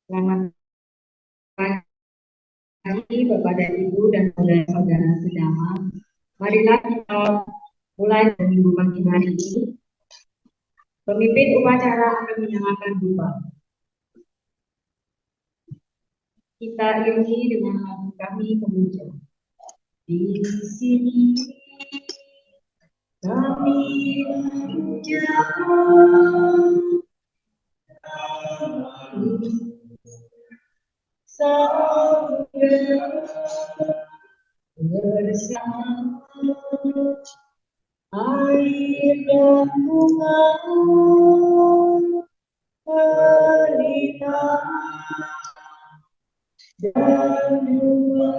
Selamat pagi Bapak dan Ibu dan saudara-saudara sedama. Marilah kita mulai dari minggu pagi hari ini. Pemimpin upacara akan menyalakan dupa. Kita iringi dengan lagu kami pemuja. Di sini kami memuja bersama air dan bunga pelita dan bunga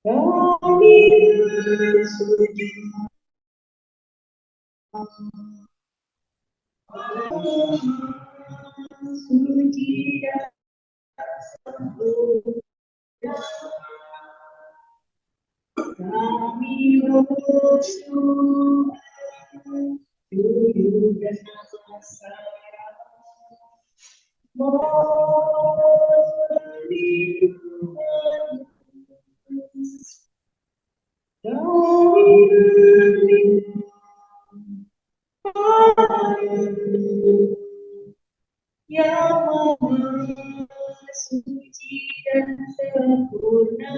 kami bersujud suci dan sempurna. Kami bersyukur duduk bersama yang maha suci dan sempurna.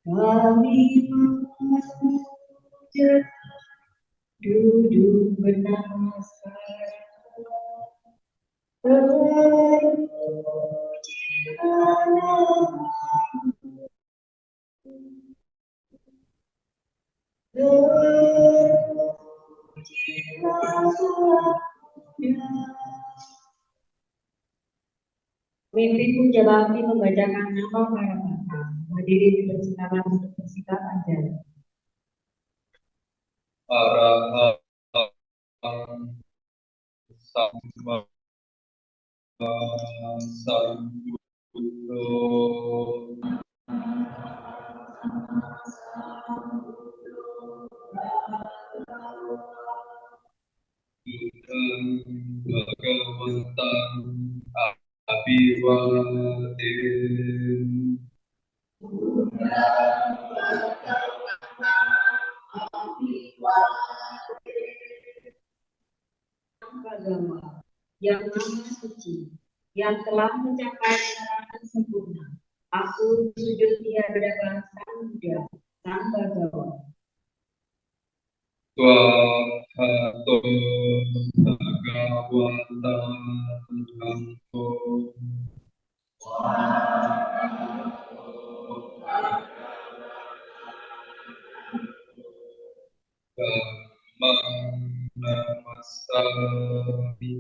Kami memuja duduk bernasar terpujilah namamu, terpujilah Tuhan. Pemimpin puja bakti membacakan nama para bapa. Hadirin dipersilakan untuk bersikap ajaib. Arahant Sama Sambuddho Budhang Bhagavatam Abhivaden Agama yang maha suci, yang telah mencapai keterangan sempurna. Aku sujud di hadapan Sang Buddha, Sang Bhagawa. Swahato Bhagavata Angko Dhammam Namasami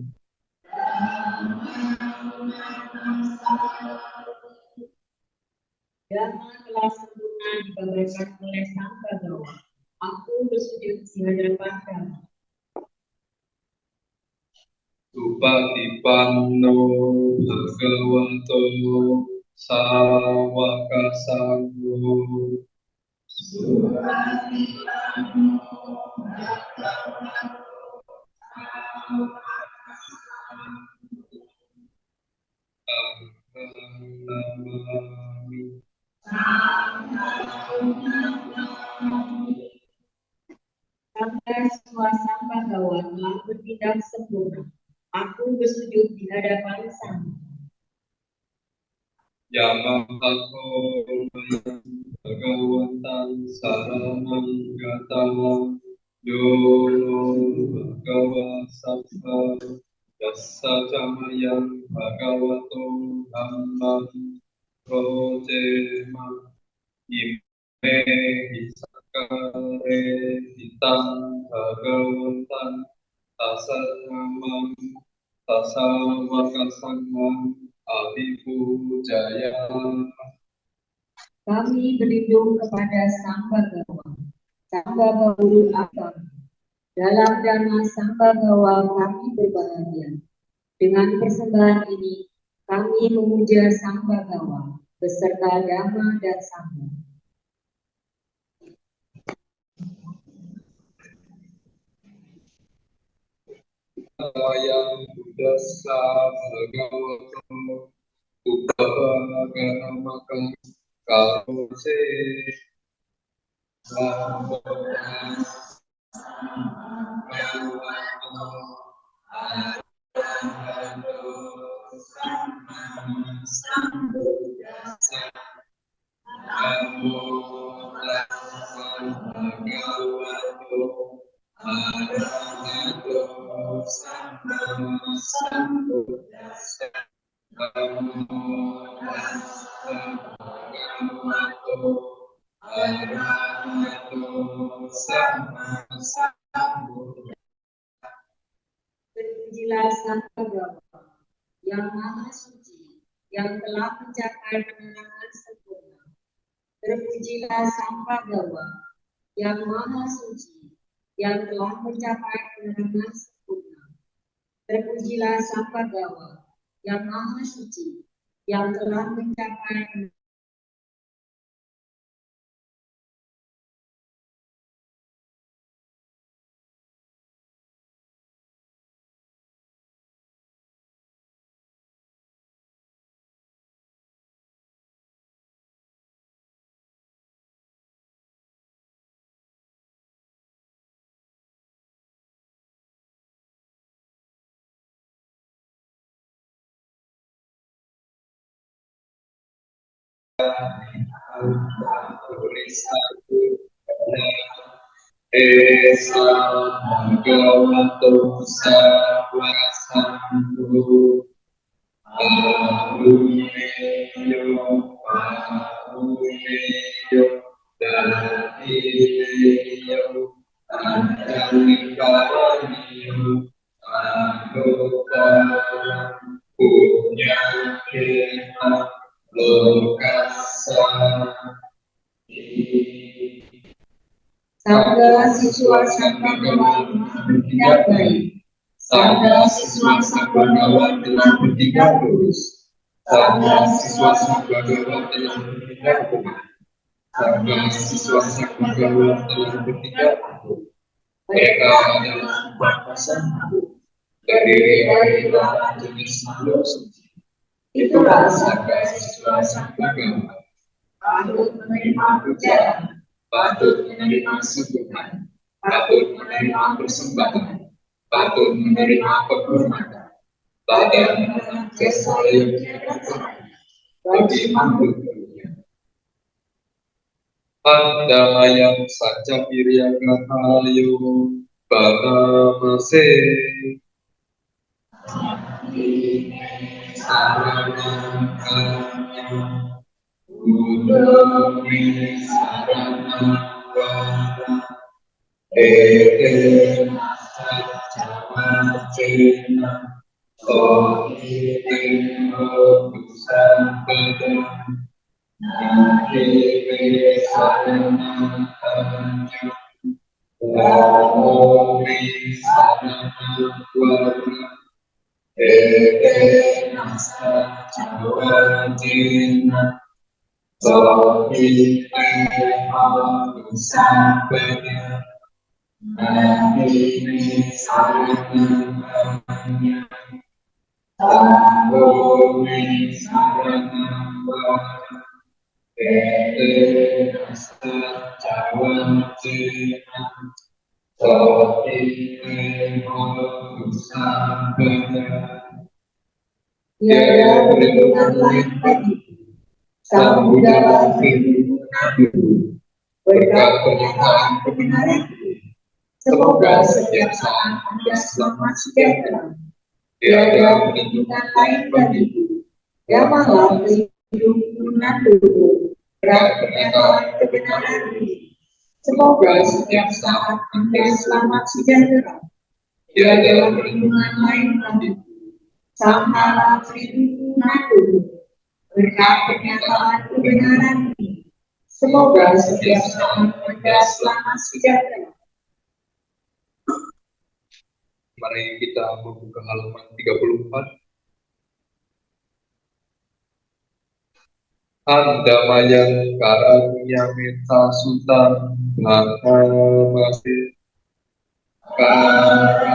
Dhamma telah sempurna dibabarkan oleh Sang Bhagawa. Aku bersujud di hadapan Dhamma. Supatipanno Bhagavato Sawaka Sangho Namami Sampai semua Sang Bhagawa telah bertindak sempurna. Aku bersujud di hadapan Sang. Yamahato Bhagavatam Saranam Gatavam Yono Bhagava Sattva Yassa Jamayam Bhagavato Dhammam Projema Ime Hisakare Hitam Bhagavatam Tasanamam Tasawakasanam Abhipujaya. Kami berlindung kepada Sang Bhagawa, Sang Bhagavuru Akam. Dalam dhamma Sang Bhagawa kami berbahagia. Dengan persembahan ini, kami memuja Sang Bhagawa beserta Dhamma dan Sangha. Andamaya Buddhassa Bhagavato Upagamaka Karose Terpujilah Sang Bhagawa yang Maha Suci, yang telah mencapai penerangan sempurna. Terpujilah Sang Bhagawa yang Maha Suci, yang telah mencapai penerangan sempurna. Terpujilah Sang Bhagawa yang Maha Suci, yang telah mencapai Esa Bhagavato Sarvasambhu Aruneyo Aruneyo Dadineyo Antarikaraneyo Anukaram Punyakena Lokasa Sabda siswa Sang Bhagawa bertindak baik. Sabda siswa Sang Bhagawa telah bertindak lurus. Sabda siswa Sang Bhagawa telah bertindak benar. Sabda siswa Sang Bhagawa telah bertindak benar. Mereka adalah umat pasan aku. Terdiri dari 8 jenis makhluk suci. Itulah sabda siswa Sang Bhagawa. Patut menerima pujian, Patut menerima syukuran, patut menerima persembahan, patut menerima penghormatan, pada jasa yang tiada tara bagi makhluk dunia. Andamayang saja pirya katayo Bahamase Saranam Kanya Udomi Saranam Vara Ete Sajawajena Ohiteno Busampadam Nahime Saranam Kanya Udomi Saranam Vara Ete Sajawajena Sohite Manusampada Nahime Saranam Kanya Tahomi Saranam Vara Ete Sajawajena Sohite Manusampada Tiada perlindungan lain bagiku. Sang Buddha perlindungan aku. Berkat pernyataan kebenaranku, semoga setiap saat Anda selamat sejahtera. Tiada perlindungan lain bagiku. Yamaha pelindung menanduku. Berkat pernyataan kebenaranku, semoga setiap saat Anda selamat sejahtera. Tiada perlindungan lain bagiku. Sang Maha pelindung menanduku. Berkat pernyataan kebenaran ini, semoga setiap saat Anda selamat sejahtera. Mari kita membuka halaman 34. Andamayang Karamya Meta Sutan Mahamase Karamya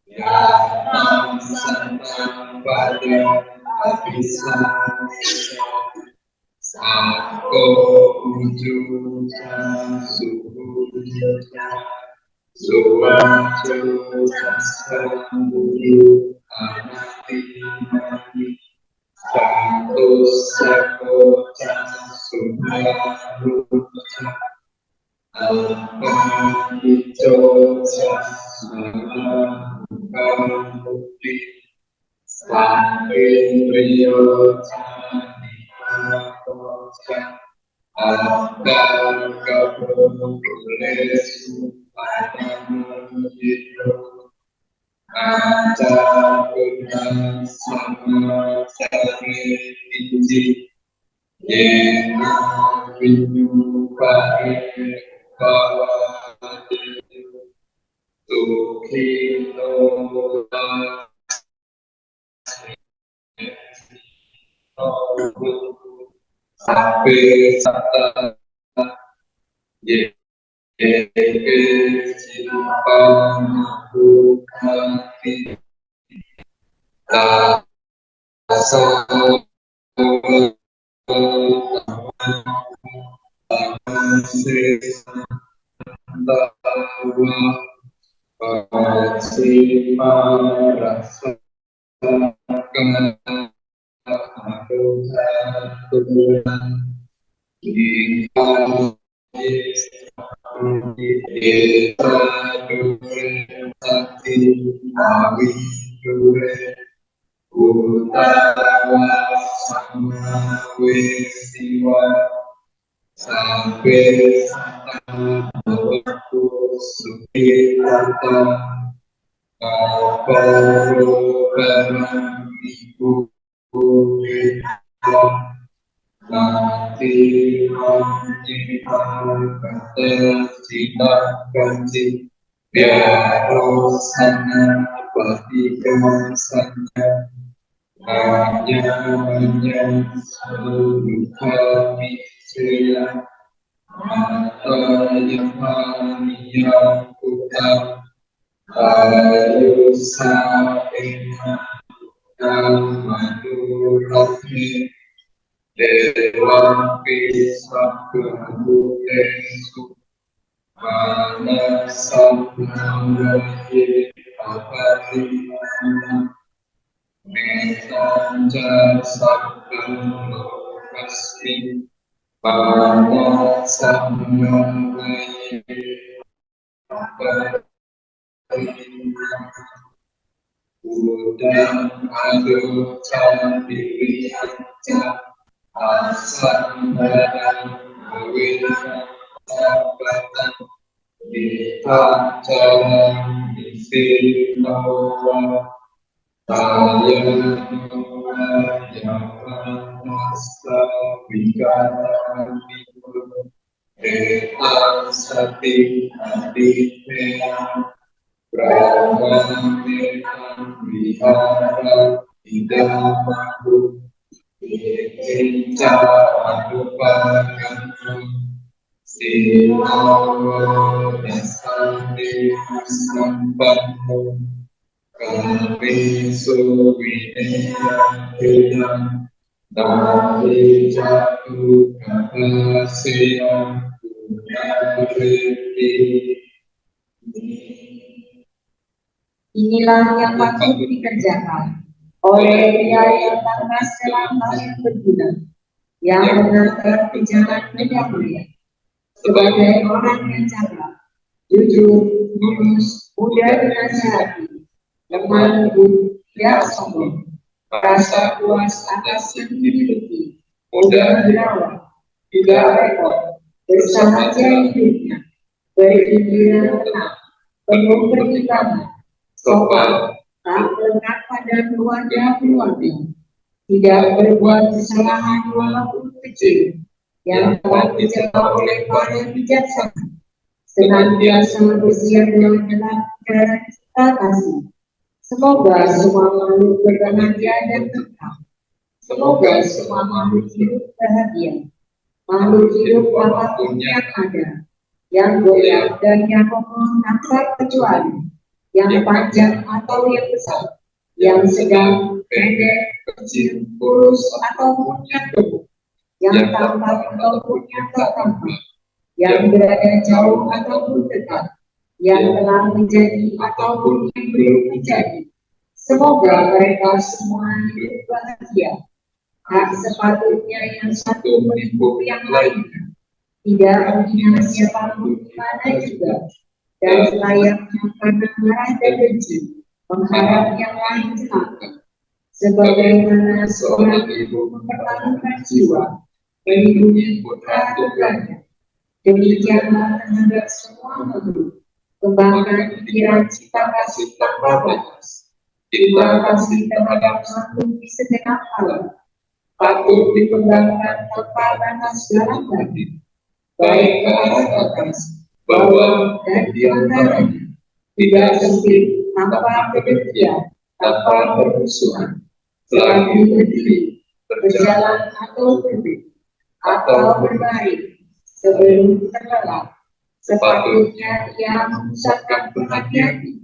yang senang pada bisa Sako ujuja suhuja Suwajo jasambulu anati mani Sako sako jasumharuja Alpanijo jasumharukamukti Sakirio janimakoja Akan kebulesu pada mujito Aja guna sama cari inci Yena vinyupai bawa Tukino sampai sata ye simpang bukati rasa sampai Dewa bisa kebulesu mana sampai abadi mesanja sabda lokasi mana sampai abadi udang adu candi aja asam badan wilayah jabatan kita jalan di sini saya yang masa bingkai kita sati hati Brahma Vihara tidak mampu Inca adupakan Silawa dasandi sampanmu Kami suwinaya hilang Dari jatuh kehasilan Inilah yang patut dikerjakan oleh pria yang tanpa selama yang berguna, yang mengantar ke jalan yang mulia, sebagai orang yang cerdas, jujur, lurus, mudah dinasihati, lemah lembut, tidak sombong, rasa puas atas yang dimiliki, mudah dirawat, tidak repot, bersahaja hidupnya, bergembira tenang, penuh pertimbangan, sopan, tak lekat pada keluarga-keluarga, tidak berbuat kesalahan walaupun kecil, yang telah dicegah oleh para bijaksana, senantiasa bersiap dalam cara kita kasih. Semoga semua makhluk berbahagia dan tenang. Semoga semua makhluk hidup bahagia. Makhluk hidup apapun yang ada, yang goyang dan yang kokoh tanpa kecuali, yang panjang atau yang besar, yang sedang, pendek, kecil, kurus ataupun yang gemuk, yang tampak ataupun yang tak tampak, yang berada jauh ataupun dekat, yang telah menjadi ataupun yang belum menjadi. Semoga mereka semua hidup bahagia. Hak sepatutnya yang satu menipu yang lainnya, tidak menghina siapapun di mana juga, dan selayaknya karena marah dan benci, mengharap yang lain celaka. Sebagaimana seorang ibu mempertaruhkan jiwa, melindungi putra putranya, demikianlah terhadap semua makhluk. Kembangkan pikiran cita kasih tanpa batas. Kita kasih terhadap makhluk di segenap alam, patut dikembangkan tanpa batas dalam batin, baik ke arah atas, bawah, dan di antaranya, tidak sempit, tanpa kedengkian, tanpa permusuhan, selagi berdiri, berjalan atau duduk, atau berbaring, sebelum terlelap, sepatutnya ia memusatkan perhatian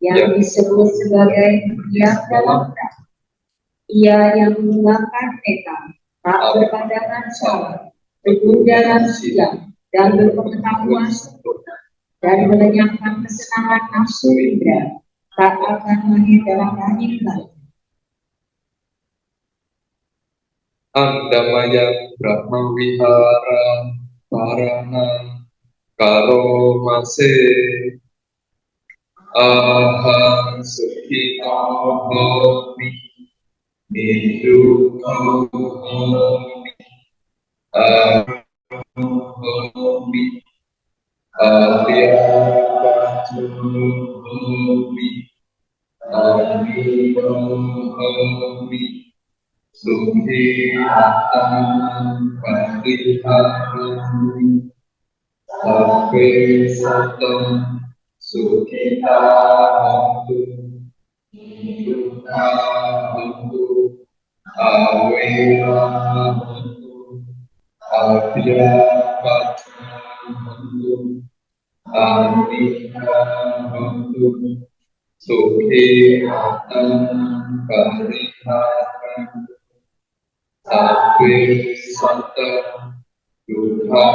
yang disebut sebagai yang dalam rak. Ia yang mengembangkan mereka, tak berpandangan salah, teguh dalam silam, dan berpengetahuan sempurna, dan melenyapkan kesenangan nafsu indra, tak akan lahir dalam rahim lagi. Andamaya Brahma Vihara Parana Karo Mase Aham Sukhita Homi Nidukkha Homi Ahomi Avyapatu Homi Amito Homi Sukhi Atam Pariharam Sabe Satam Sukhita Hotu Dukkha Hotu Avera Hotu Avyapatu Hotu Amita Hotu Sukhi Atam Pariharam Sabe Satam Dukkha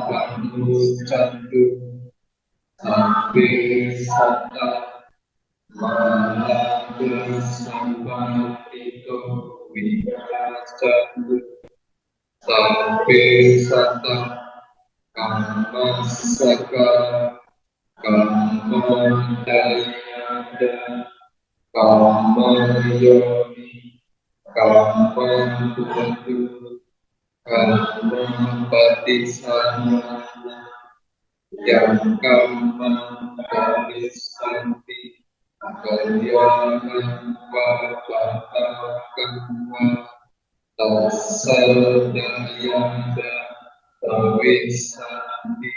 Panuccantu Sabe Satam Manada Sampatito Vipacantu Sabe Satam Kammasaka Kammadayada Kammayoni Kammantuatu Kammapatisana yang Kammapatissanti Kalyanam Vapatakamma Tasadayanda Tawisanti.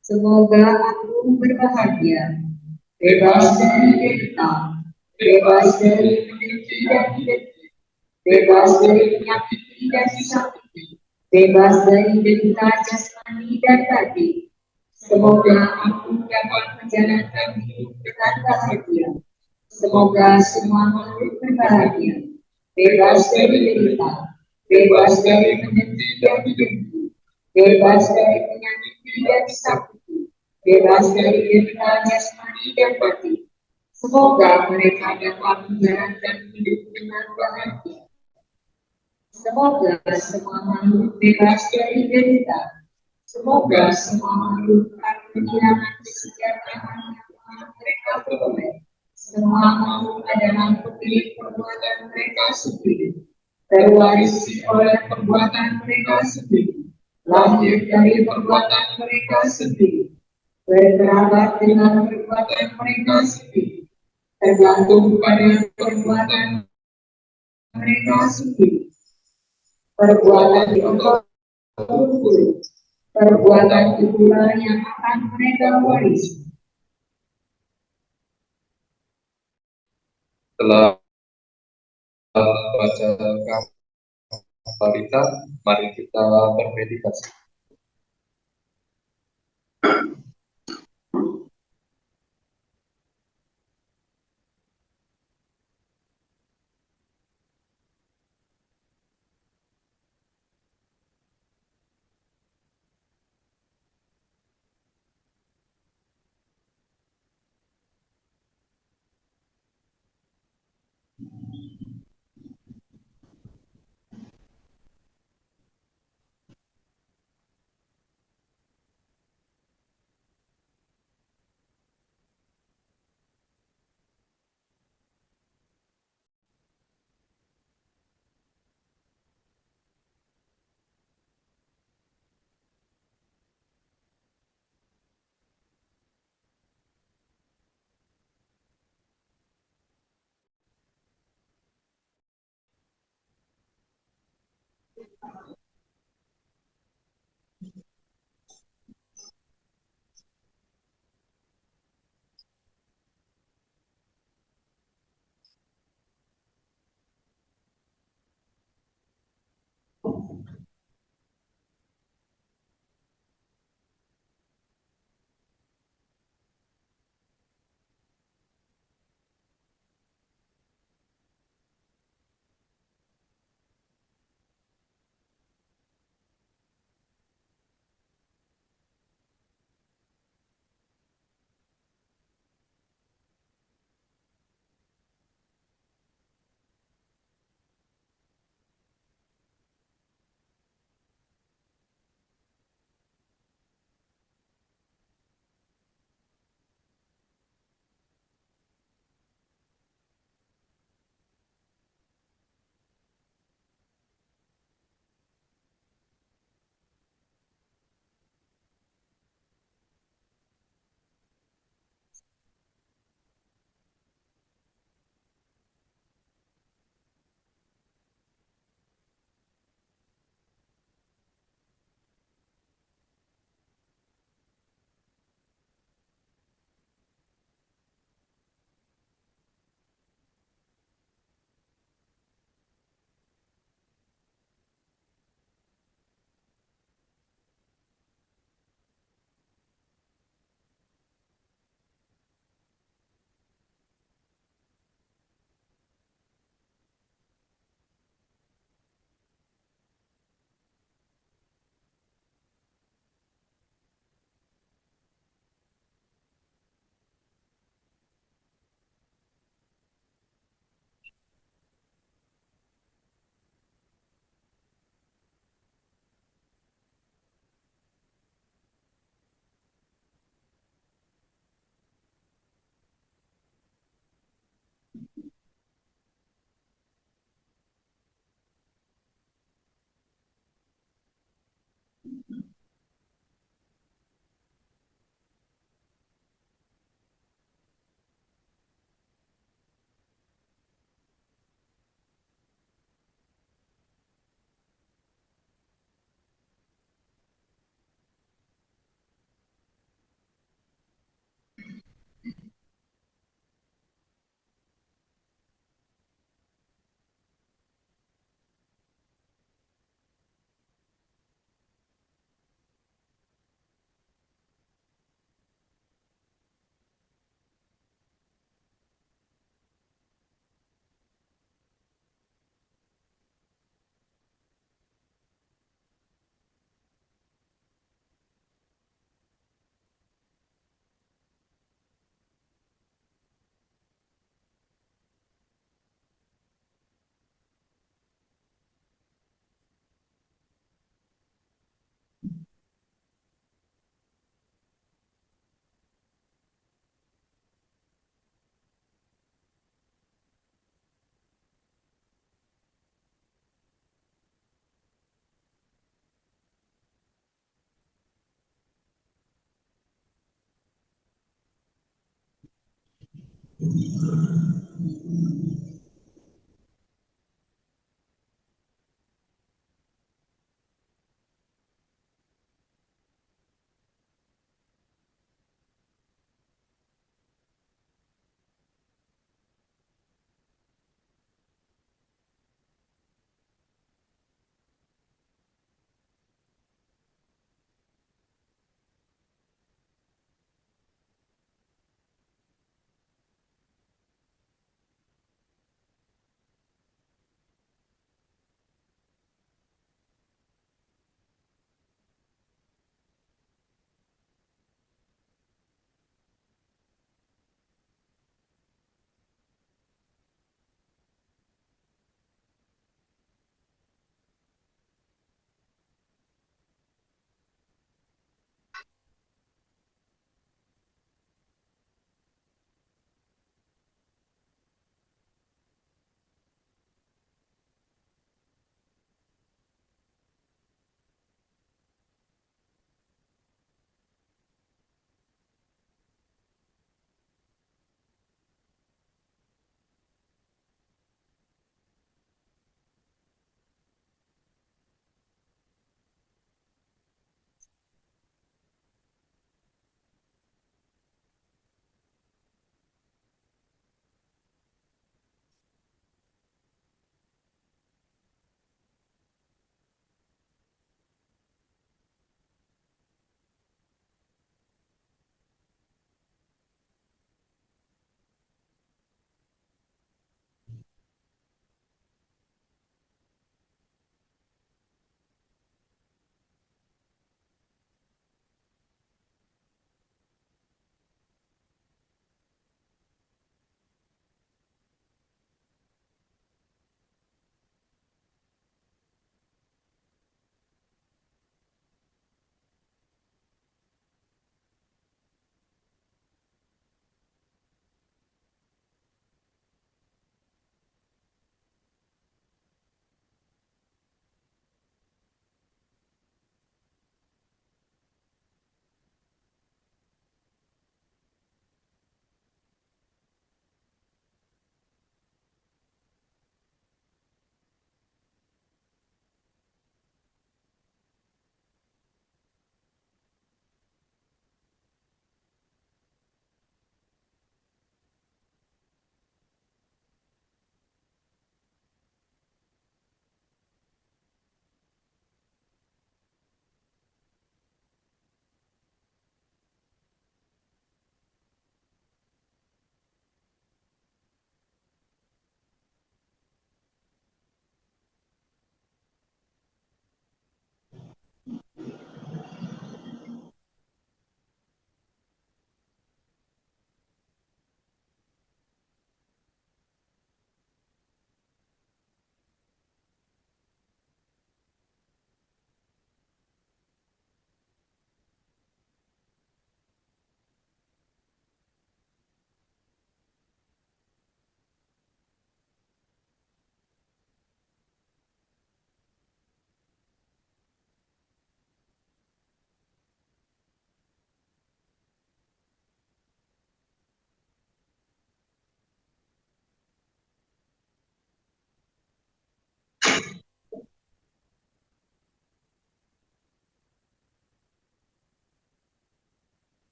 Semoga aku berbahagia, bebas dari derita, bebas dari menderita dan didengki, bebas dari penyakit dan disakiti, bebas dari derita jasmani dan batin. Semoga aku dapat menjalankan hidup dengan bahagia. Semoga semua makhluk berbahagia, bebas dari derita, bebas dari menderita dan didengki, bebas dari penyakit dan disakiti, bebas dari derita jasmani dan batin. Semoga mereka dapat menjalankan hidup dengan bahagia. Semoga semua makhluk bebas dari derita. Semoga semua makhluk tak kehilangan kesejahteraan yang telah mereka peroleh. Semua makhluk adalah pemilik perbuatan mereka sendiri, terwarisi oleh perbuatan mereka sendiri, lahir dari perbuatan mereka sendiri, berkerabat dengan perbuatan mereka sendiri, tergantung pada perbuatan mereka sendiri. Perbuatan dikontrol perbuatan itulah yang akan mereka warisi. Setelah baca Parita, mari kita bermeditasi.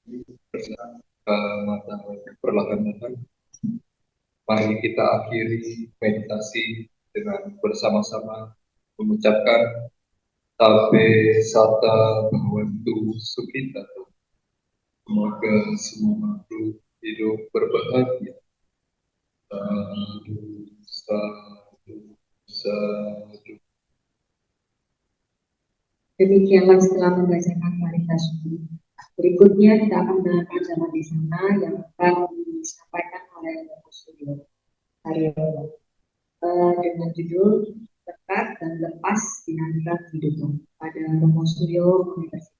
Mata perlahan-lahan. Mari kita akhiri meditasi dengan bersama-sama mengucapkan Tabe Sata Bhavantu Sukhita. Semoga semua makhluk hidup berbahagia. Sadu, sadu, sadu. Demikianlah setelah membacakan Parita Suci. Berikutnya kita akan mendengarkan jamaah di sana yang akan disampaikan oleh Bapak Suryo Haryono dengan judul Dekat dan Lepas Dinamika Hidup pada Romo Suryo Universitas.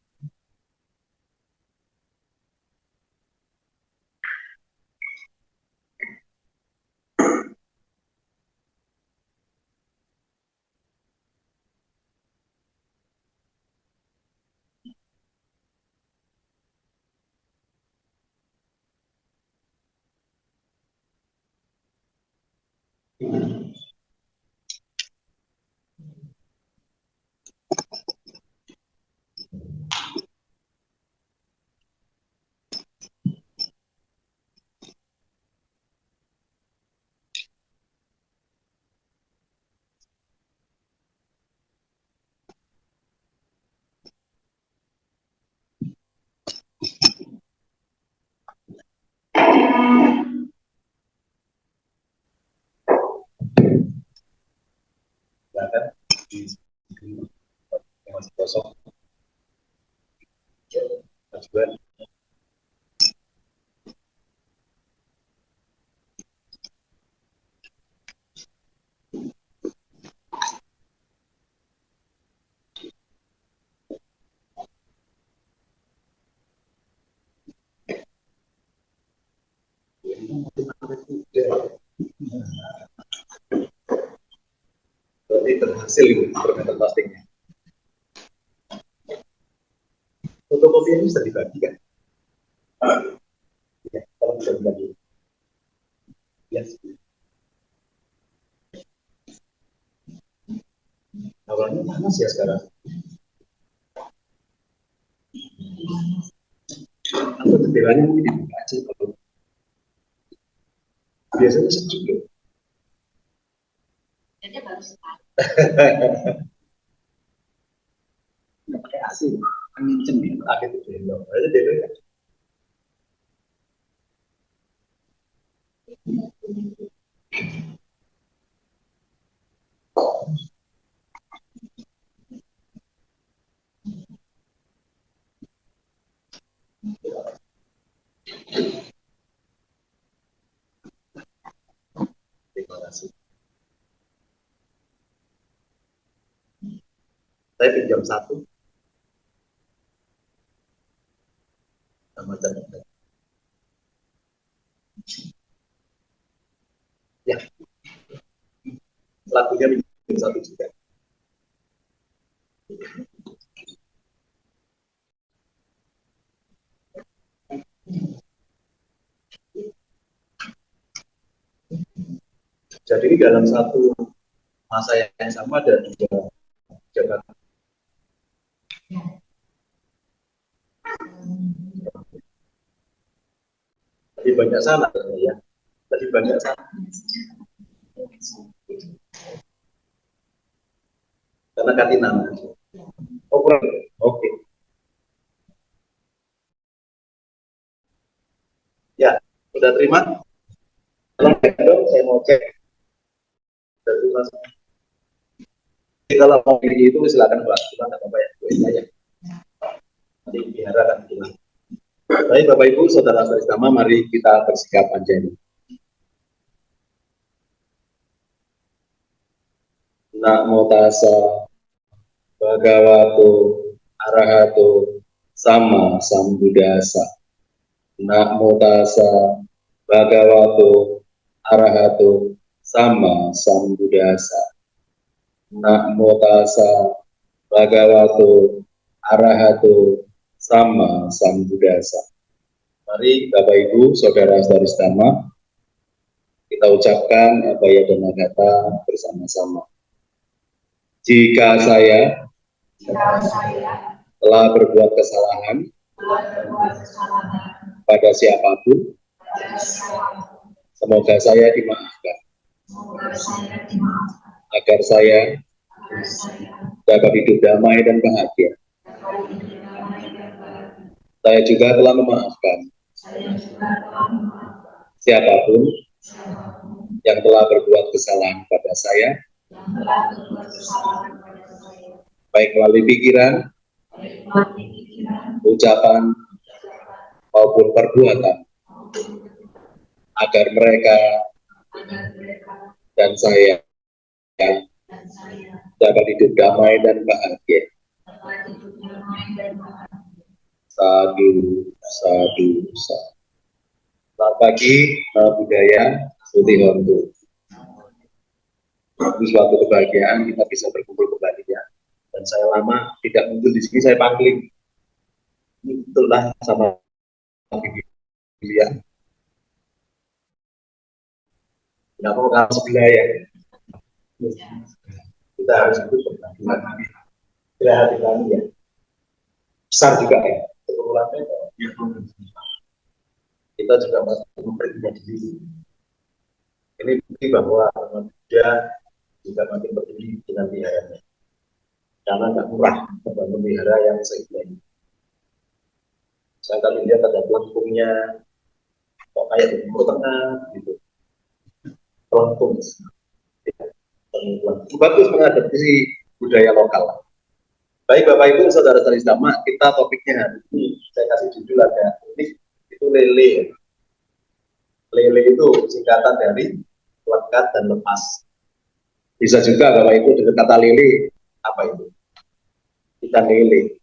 Silakan di yang masih kosong. Mas Juan. Berarti berhasil itu permeter plastiknya. Fotokopi ini bisa dibagikan. Ya, kalau bisa dibagi. Yes. Awalnya panas ya sekarang. Atau jendelanya mungkin dibuka aja kalau biasanya sejuk loh. Jadi baru sekali. Nggak pakai AC, angin cendil, pakai itu dendong. Aja dendong ya. Terima kasih. Saya pinjam satu sama catatan. Ya, lagunya pinjam satu juga. Jadi dalam satu masa yang sama ada dua jabatan. Lebih banyak sana ya, lebih banyak sana. Karena ganti nama. Oh kurang. Oke. Ya, sudah terima? Tolong saya mau cek. Jadi kalau mau pilih itu silakan Pak. Kita nggak apa-apa ya. Aja. Nanti biar akan bilang. Baik Bapak Ibu, Saudara Saudara, mari kita bersikap anjani. Namo tassa bhagavato arahato sama sambuddhassa. Namo tassa bhagavato arahato sama sambuddhassa. Namo tassa bhagavato arahato sama sambuddhassa. Mari Bapak Ibu, Saudara-saudari Dhamma, kita ucapkan abaya dhamma kata bersama-sama. Jika saya telah berbuat kesalahan pada siapapun, semoga saya dimaafkan, agar saya dapat hidup damai dan bahagia. Saya juga telah memaafkan siapapun yang telah berbuat kesalahan pada saya, baik melalui pikiran, ucapan, maupun perbuatan, agar mereka dan saya dapat hidup damai dan bahagia. Sadu, sadu, sadu. Selamat pagi, budaya Putih Hontu. Itu suatu kebahagiaan kita bisa berkumpul kembali ya. Dan saya lama tidak muncul di sini, saya panggil. Itulah sama dia. Tidak mau kalah sebelah ya. Kita harus itu berbagi. Tidak hati kami ya. Besar juga ya. Kekurangnya ya. Kita juga masih memperbaiki diri. Ini bukti bahwa manusia juga makin peduli dengan peliharanya. Karena nggak murah memelihara yang sebaik. Saya kali lihat ada pelengkungnya, kok kayak di Timur Tengah gitu. Pelengkung. Bagus mengadaptasi budaya lokal. Baik Bapak Ibu, saudara-saudari Islam, kita topiknya hari ini saya kasih judul agak unik, itu lele. Lele itu singkatan dari lekat dan lepas. Bisa juga Bapak Ibu dengan kata lele, apa itu? Ikan lele,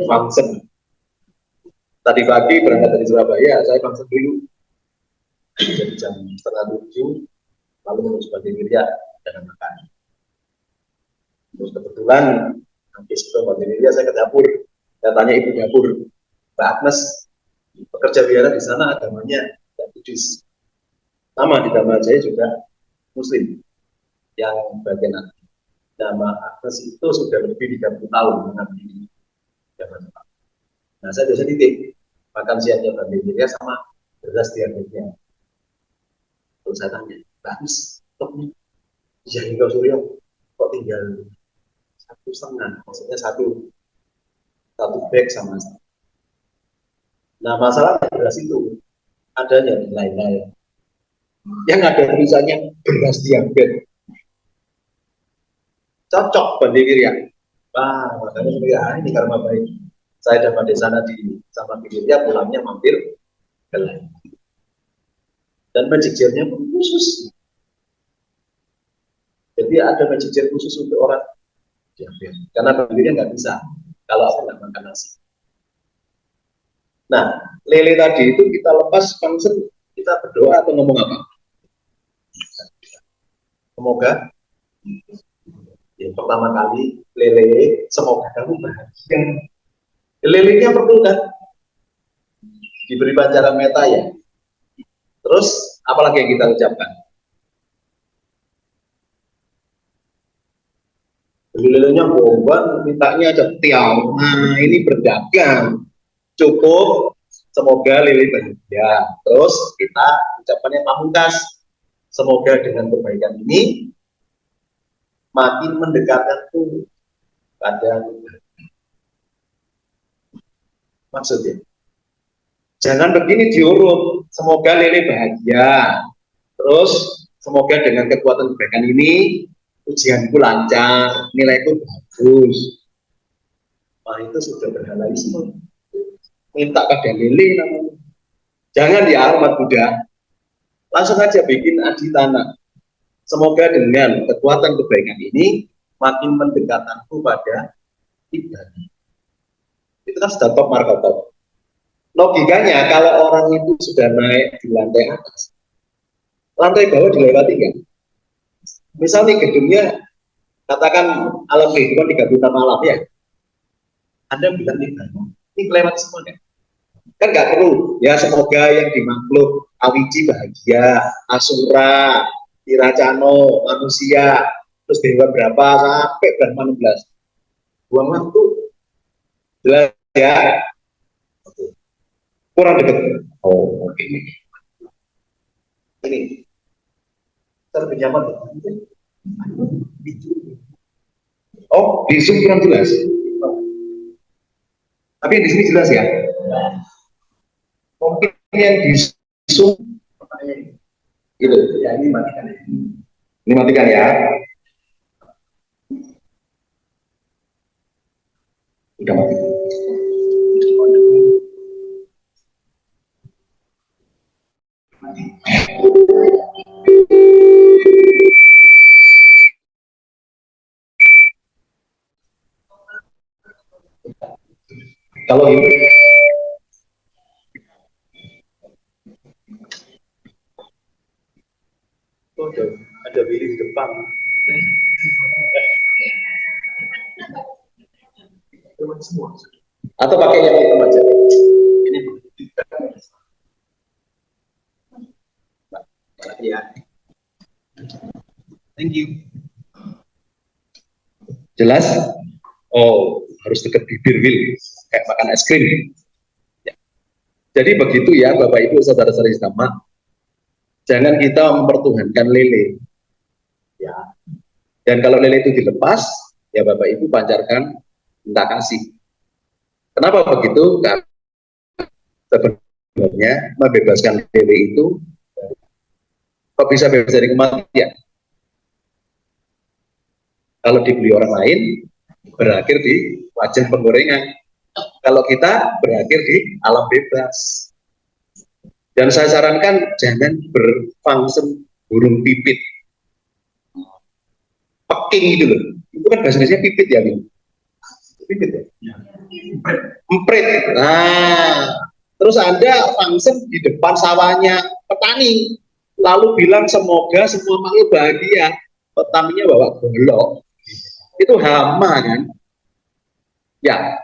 fangsen. Tadi pagi berangkat dari Surabaya, saya fangsen dulu. Jadi jam 6:30, lalu menuju Banting Wirya dan makan. Terus kebetulan habis ke Banting Wirya saya ke dapur. Saya tanya ibu dapur, Mbak Agnes, pekerja biara di sana agamanya Buddhis. Nama di Dhamma Jaya juga Muslim yang bagian atas. Nama Agnes itu sudah lebih 30 tahun mengabdi di Jakarta. Nah, saya biasa titik makan siangnya Banting Wirya sama beras diabetes. Terus saya tanya, Agnes, stoknya ya hingga Suryo kok tinggal 1,5, maksudnya satu bag sama. Nah, masalah beras itu adanya di lain-lain. Yang ada tulisannya beras diabetes. Cocok Banting Wirya. Wah, makanya saya ini karma baik. Saya dapat di sana sama Wirya, pulangnya mampir ke lain. Dan magic jar-nya pun khusus. Jadi ada magic jar khusus untuk orang diabetes. Karena Banting Wirya nggak bisa kalau aku nggak makan nasi. Nah, lele tadi itu kita lepas fungsi, kita berdoa atau ngomong apa? Semoga yang pertama kali lele, semoga kamu bahagia. Lelenya perlu kan diberi pancaran meta ya. Terus apalagi yang kita ucapkan? Lelenya bomban, mintanya aja tiang. Nah, ini berdagang. Cukup, semoga lele bahagia. Terus kita ucapannya pamungkas. Semoga dengan kebaikan ini makin mendekatkanku pada maksudnya. Jangan begini diurut. Semoga lele bahagia. Terus semoga dengan kekuatan kebaikan ini ujianku lancar, nilaiku bagus. Nah, itu sudah berhalaisme. Minta pada lele namanya. Jangan di alamat Buddha. Langsung aja bikin aditana. Semoga dengan kekuatan kebaikan ini makin mendekatkanku pada ibadah. Itu kan sudah top market top. Logikanya kalau orang itu sudah naik di lantai atas, lantai bawah dilewati kan? Misalnya gedungnya katakan alam kehidupan 36 malam ya, Anda bilang ini kelewat semua kan? Kan nggak perlu ya, semoga yang dimakhluk Awiji bahagia, Asura, Iracano, manusia, terus dewa berapa sampai Brahma 16. Buang waktu jelas ya. Kurang dekat. Oh, oke. Ini lebih nyaman. Oh, di Zoom kurang jelas. Tapi yang di sini jelas ya. Mungkin yang di Zoom gitu. Ya, ini matikan. Ini matikan ya. Udah mati. Kalau ini ada Willy di depan. Atau pakai yang itu aja. Ini ya. Thank you. Jelas? Oh, harus dekat bibir Will, kayak makan es krim. Ya. Jadi begitu ya, Bapak Ibu, saudara-saudari sama. Jangan kita mempertuhankan lele. Ya. Dan kalau lele itu dilepas, ya Bapak Ibu pancarkan minta kasih. Kenapa begitu? Karena sebenarnya membebaskan lele itu kok bisa bebas dari kematian? Kalau dibeli orang lain, berakhir di wajan penggorengan. Kalau kita berakhir di alam bebas. Dan saya sarankan jangan berfungsi burung pipit. Peking gitu loh. Itu kan bahasa Indonesia pipit ya, Bim? Pipit ya? Emprit. Nah, terus Anda fungsi di depan sawahnya petani. Lalu bilang semoga semua makhluk bahagia. Petaninya bawa golok. Itu hama kan? Ya,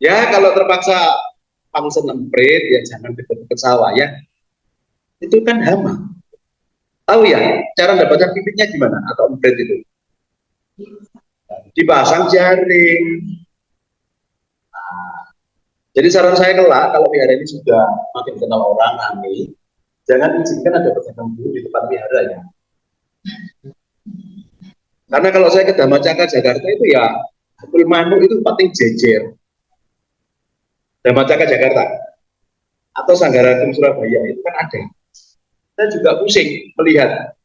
ya kalau terpaksa fungsi emprit ya jangan dekat-dekat sawah ya. Itu kan hama. Tahu ya cara mendapatkan pipitnya gimana atau emprit itu? Dipasang jaring. Nah, jadi saran saya kelak kalau wihara ini sudah makin kenal orang aneh, jangan izinkan ada pedagang burung di tempat wiharanya. Karena kalau saya ke Dhamacaka Jakarta itu ya Kepul Manuk itu paling jejer. Dhamacaka Jakarta atau Sanggaragung Surabaya itu kan ada. Saya juga pusing melihat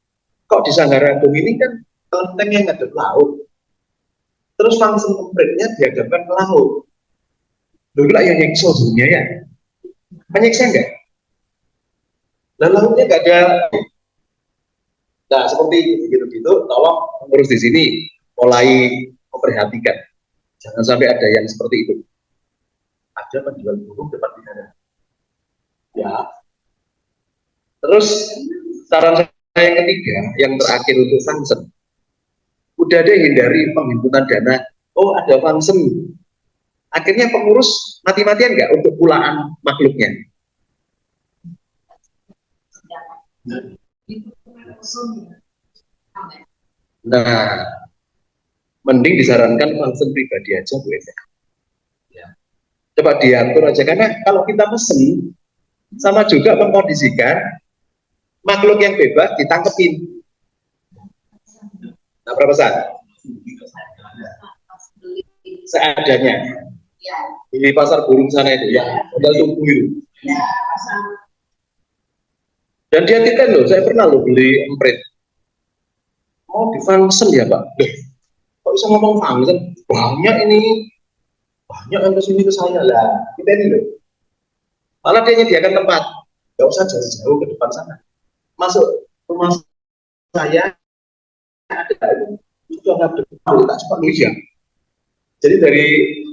kok di Sanggaragung ini kan kelentengnya ngadep laut. Terus fungsi empritnya dihadapkan ke laut. Dulu lah yang nyekso dunia ya. Menyiksa enggak? Dan lautnya enggak ada. Nah, seperti gitu-gitu, tolong pengurus di sini mulai memperhatikan. Jangan sampai ada yang seperti itu. Ada penjual burung depan wihara. Ya. Terus saran saya yang ketiga, yang terakhir untuk fungsi. Udah deh hindari penghimpunan dana. Oh, ada fungsi. Akhirnya pengurus mati-matian nggak untuk pulaan makhluknya? Nah, mending disarankan langsung pribadi aja Bu Eda. Ya. Coba diatur aja karena kalau kita pesen sama juga mengkondisikan makhluk yang bebas ditangkepin. Nah, berapa saat? Seadanya. Di pasar burung sana itu ya, modal tunggu itu. Dan dia titip loh, saya pernah loh beli emprit. Oh, di function ya Pak? Kok bisa ngomong function? Banyak ini, banyak yang kesini ke saya lah. Kita ini loh. Malah dia nyediakan tempat, nggak usah jauh-jauh ke depan sana. Masuk rumah saya ada itu sudah ada tak cepat ya. Jadi dari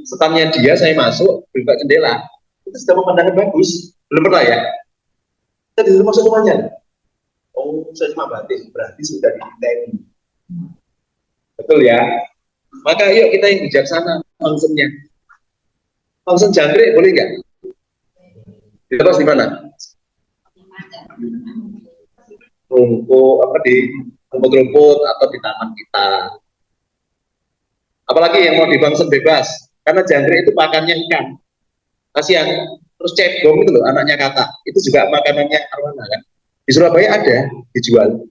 standnya dia saya masuk buka jendela itu sudah pemandangan bagus. Belum pernah ya? Saya disuruh masuk rumahnya. Oh, saya cuma batin, berarti sudah ditemi. Betul ya? Maka yuk kita yang bijaksana fungsinya. Fungsi jangkrik boleh nggak? Dilepas di mana? Rumput apa di rumput-rumput atau di taman kita. Apalagi yang mau difungsi bebas, karena jangkrik itu pakannya ikan. Kasihan, Terus cebong itu loh, anaknya Kata, itu juga makanannya Arwana kan. Di Surabaya ada, dijual.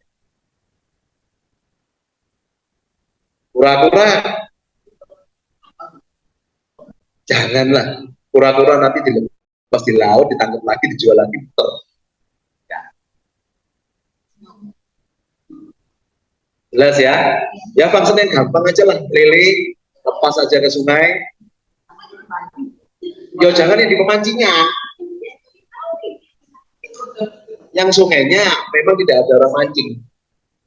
Kura-kura, janganlah. Kura-kura nanti dilepas di laut, ditangkap lagi, dijual lagi, betul. Ya. Jelas ya? Ya fungsinya gampang aja lah, lele, lepas aja ke sungai. Ya jangan yang di pemancingnya. Yang sungainya memang tidak ada orang mancing.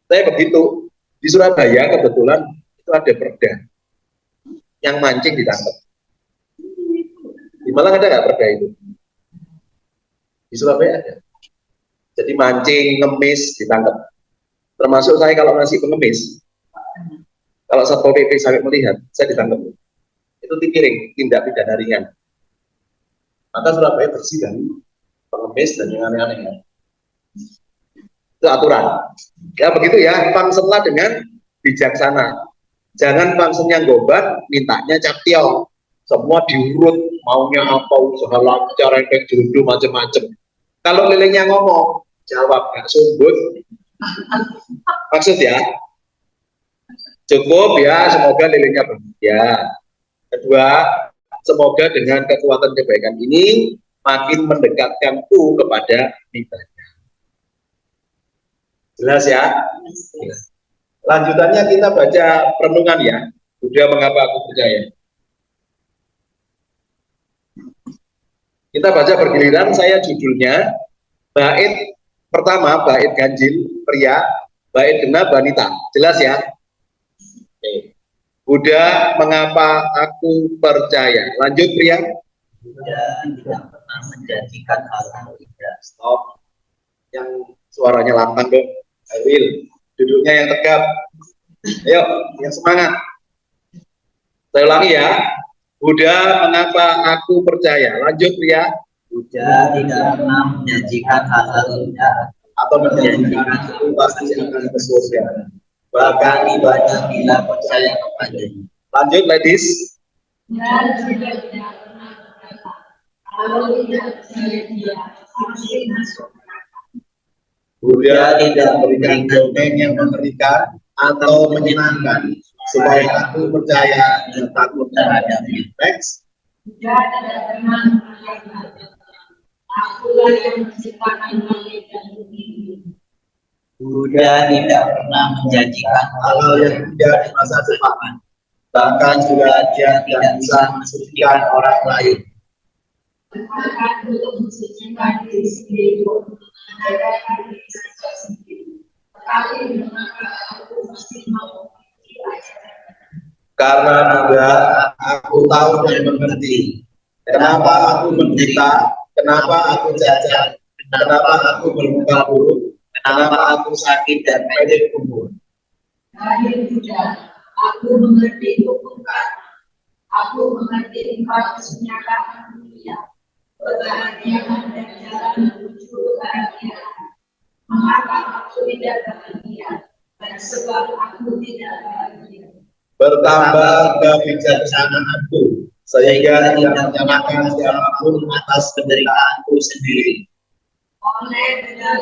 Saya begitu. Di Surabaya kebetulan itu ada perda. Yang mancing ditangkap. Di Malang ada nggak perda itu? Di Surabaya ada. Jadi mancing, ngemis, ditangkap. Termasuk saya kalau ngasih pengemis. Kalau Satpol PP sampai melihat, saya ditangkap. Itu dipiring, tindak pidana ringan. Maka Surabaya bersih dari pengemis dan yang aneh-aneh. Itu aturan. Ya begitu ya, fungsilah dengan bijaksana. Jangan fungsinya gobat, mintanya captiong. Semua diurut, maunya apa, usaha lancar, efek jodoh, macam-macam. Kalau lelenya ngomong, jawab, gak sumbut. Maksud ya, cukup ya, semoga lelenya bahagia. Kedua, semoga dengan kekuatan kebaikan ini makin mendekatkanku kepada ibadah. Jelas ya? Lanjutannya kita baca perenungan ya. Sudah mengapa aku percaya. Kita baca bergiliran, saya judulnya bait pertama, bait ganjil pria, bait genap wanita. Jelas ya? Oke. Buddha, mengapa aku percaya. Lanjut pria. Buddha tidak pernah menjanjikan hal-hal indah. Stop. Yang suaranya lantang dong. Airil, duduknya yang tegap. Ayo, yang semangat. Saya ulangi ya. Buddha, mengapa aku percaya. Lanjut pria. Buddha tidak pernah menjanjikan hal-hal indah Atau menjanjikan itu pasti akan ke surga. bahkan ibadah bila percaya kepadanya. Lanjut ladies. Dan juga tidak pernah berkata, kalau tidak percaya dia, pasti masuk neraka. Buddha tidak memberikan dongeng yang mengerikan atau menyenangkan supaya aku percaya dan takut terhadapnya. Next. Buddha tidak pernah mengatakan, akulah yang menciptakan langit dan bumi ini. Buddha tidak pernah menjanjikan Hal-hal yang tidak di masa depan. Bahkan juga dia tidak bisa mensucikan orang lain. Bahkan untuk mensucikan diri sendiri pun mengadakan diri saja sendiri. Tetapi mengapa aku mesti mau mengikuti ajaran? Karena juga aku tahu dan mengerti kenapa aku menderita, kenapa aku cacat, kenapa aku bermuka buruk, kenapa aku sakit dan pendek umur. Dari Buddha, aku mengerti hukum karma. Aku mengerti empat kesenyataan dunia, kebahagiaan dan jalan menuju kebahagiaan. Mengapa aku tidak bahagia? Dan sebab aku tidak bahagia. Bertambah kebijaksanaanku sehingga tidak menyalahkan siapapun atas penderitaanku sendiri. Oleh Buddha,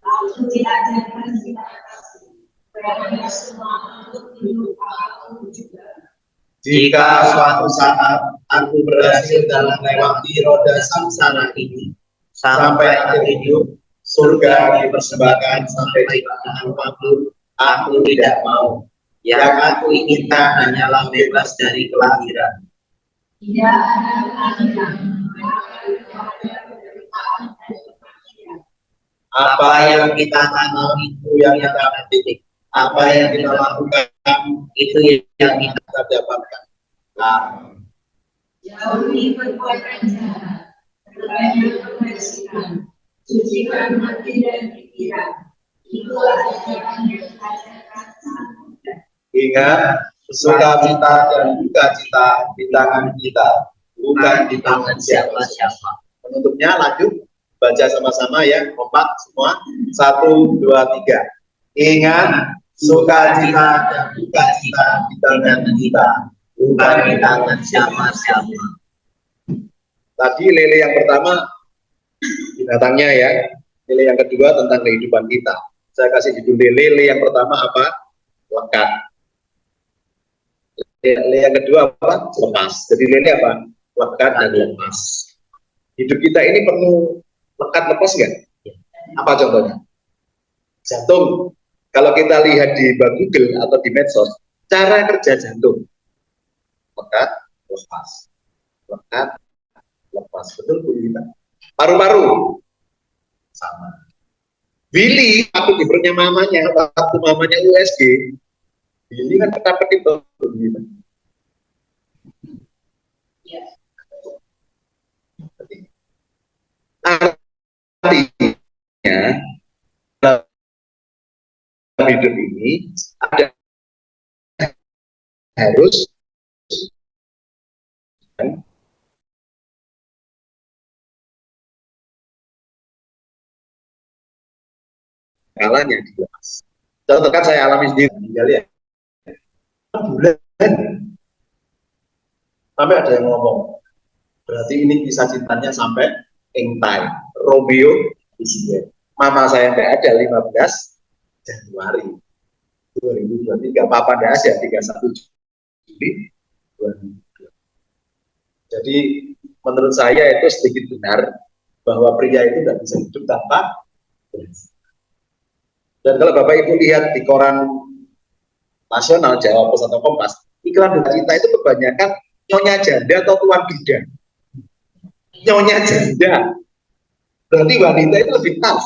aku diajarkan cinta kasih kepada semua untuk hidup aku juga. Jika suatu saat aku berhasil dalam melewati roda samsara ini sampai akhir hidup, surga dipersembahkan sampai kepada apapun, aku tidak mau. Yang aku inginkan hanyalah bebas dari kelahiran. Tidak ada kelahiran, maka ada penderitaan dan kepastian. Apa yang kita tanam itu yang kita petik. Apa yang kita lakukan itu yang kita dapatkan. Nah, Jauhi perbuatan jahat, perbanyak kebajikan, sucikan hati dan pikiran. Itulah ajaran yang diajarkan Sang Buddha. ingat, sukacita dan dukacita di tangan kita, bukan di tangan siapa-siapa. Penutupnya lanjut, baca sama-sama ya, kompak semua. 1, 2, 3. Ingat, sukacita dan dukacita di tangan kita, bukan di tangan siapa-siapa. Tadi lele yang pertama binatangnya ya, lele yang kedua tentang kehidupan kita. Saya kasih judul lele yang pertama apa? Lekat. Lele yang kedua apa? Lepas. Jadi lele apa? Lekat dan lepas. Hidup kita ini penuh lekat lepas nggak? Apa contohnya? Jantung. Kalau kita lihat di Google atau di medsos, cara kerja jantung. Lekat, lepas. Lekat, lepas. Betul Bu Yita? Paru-paru. Sama. Willy waktu di perutnya mamanya, waktu mamanya USG, Willy kan ketap-ketip tuh. Artinya dalam hidup ini ada harus kalanya dilepas. Contoh kan saya alami sendiri, tinggal ya. Bulan sampai ada yang ngomong, berarti ini kisah cintanya sampai time Romeo Juliet. Mama saya nggak ada 15 Januari 2023, papa nggak ada 31 Juli 2023. Jadi menurut saya itu sedikit benar bahwa pria itu nggak bisa hidup tanpa beras. Dan kalau Bapak Ibu lihat di koran nasional, Jawa Pos atau Kompas, iklan duka cita itu kebanyakan nyonya janda atau tuan bidan. Nyonya janda. Berarti wanita itu lebih tough,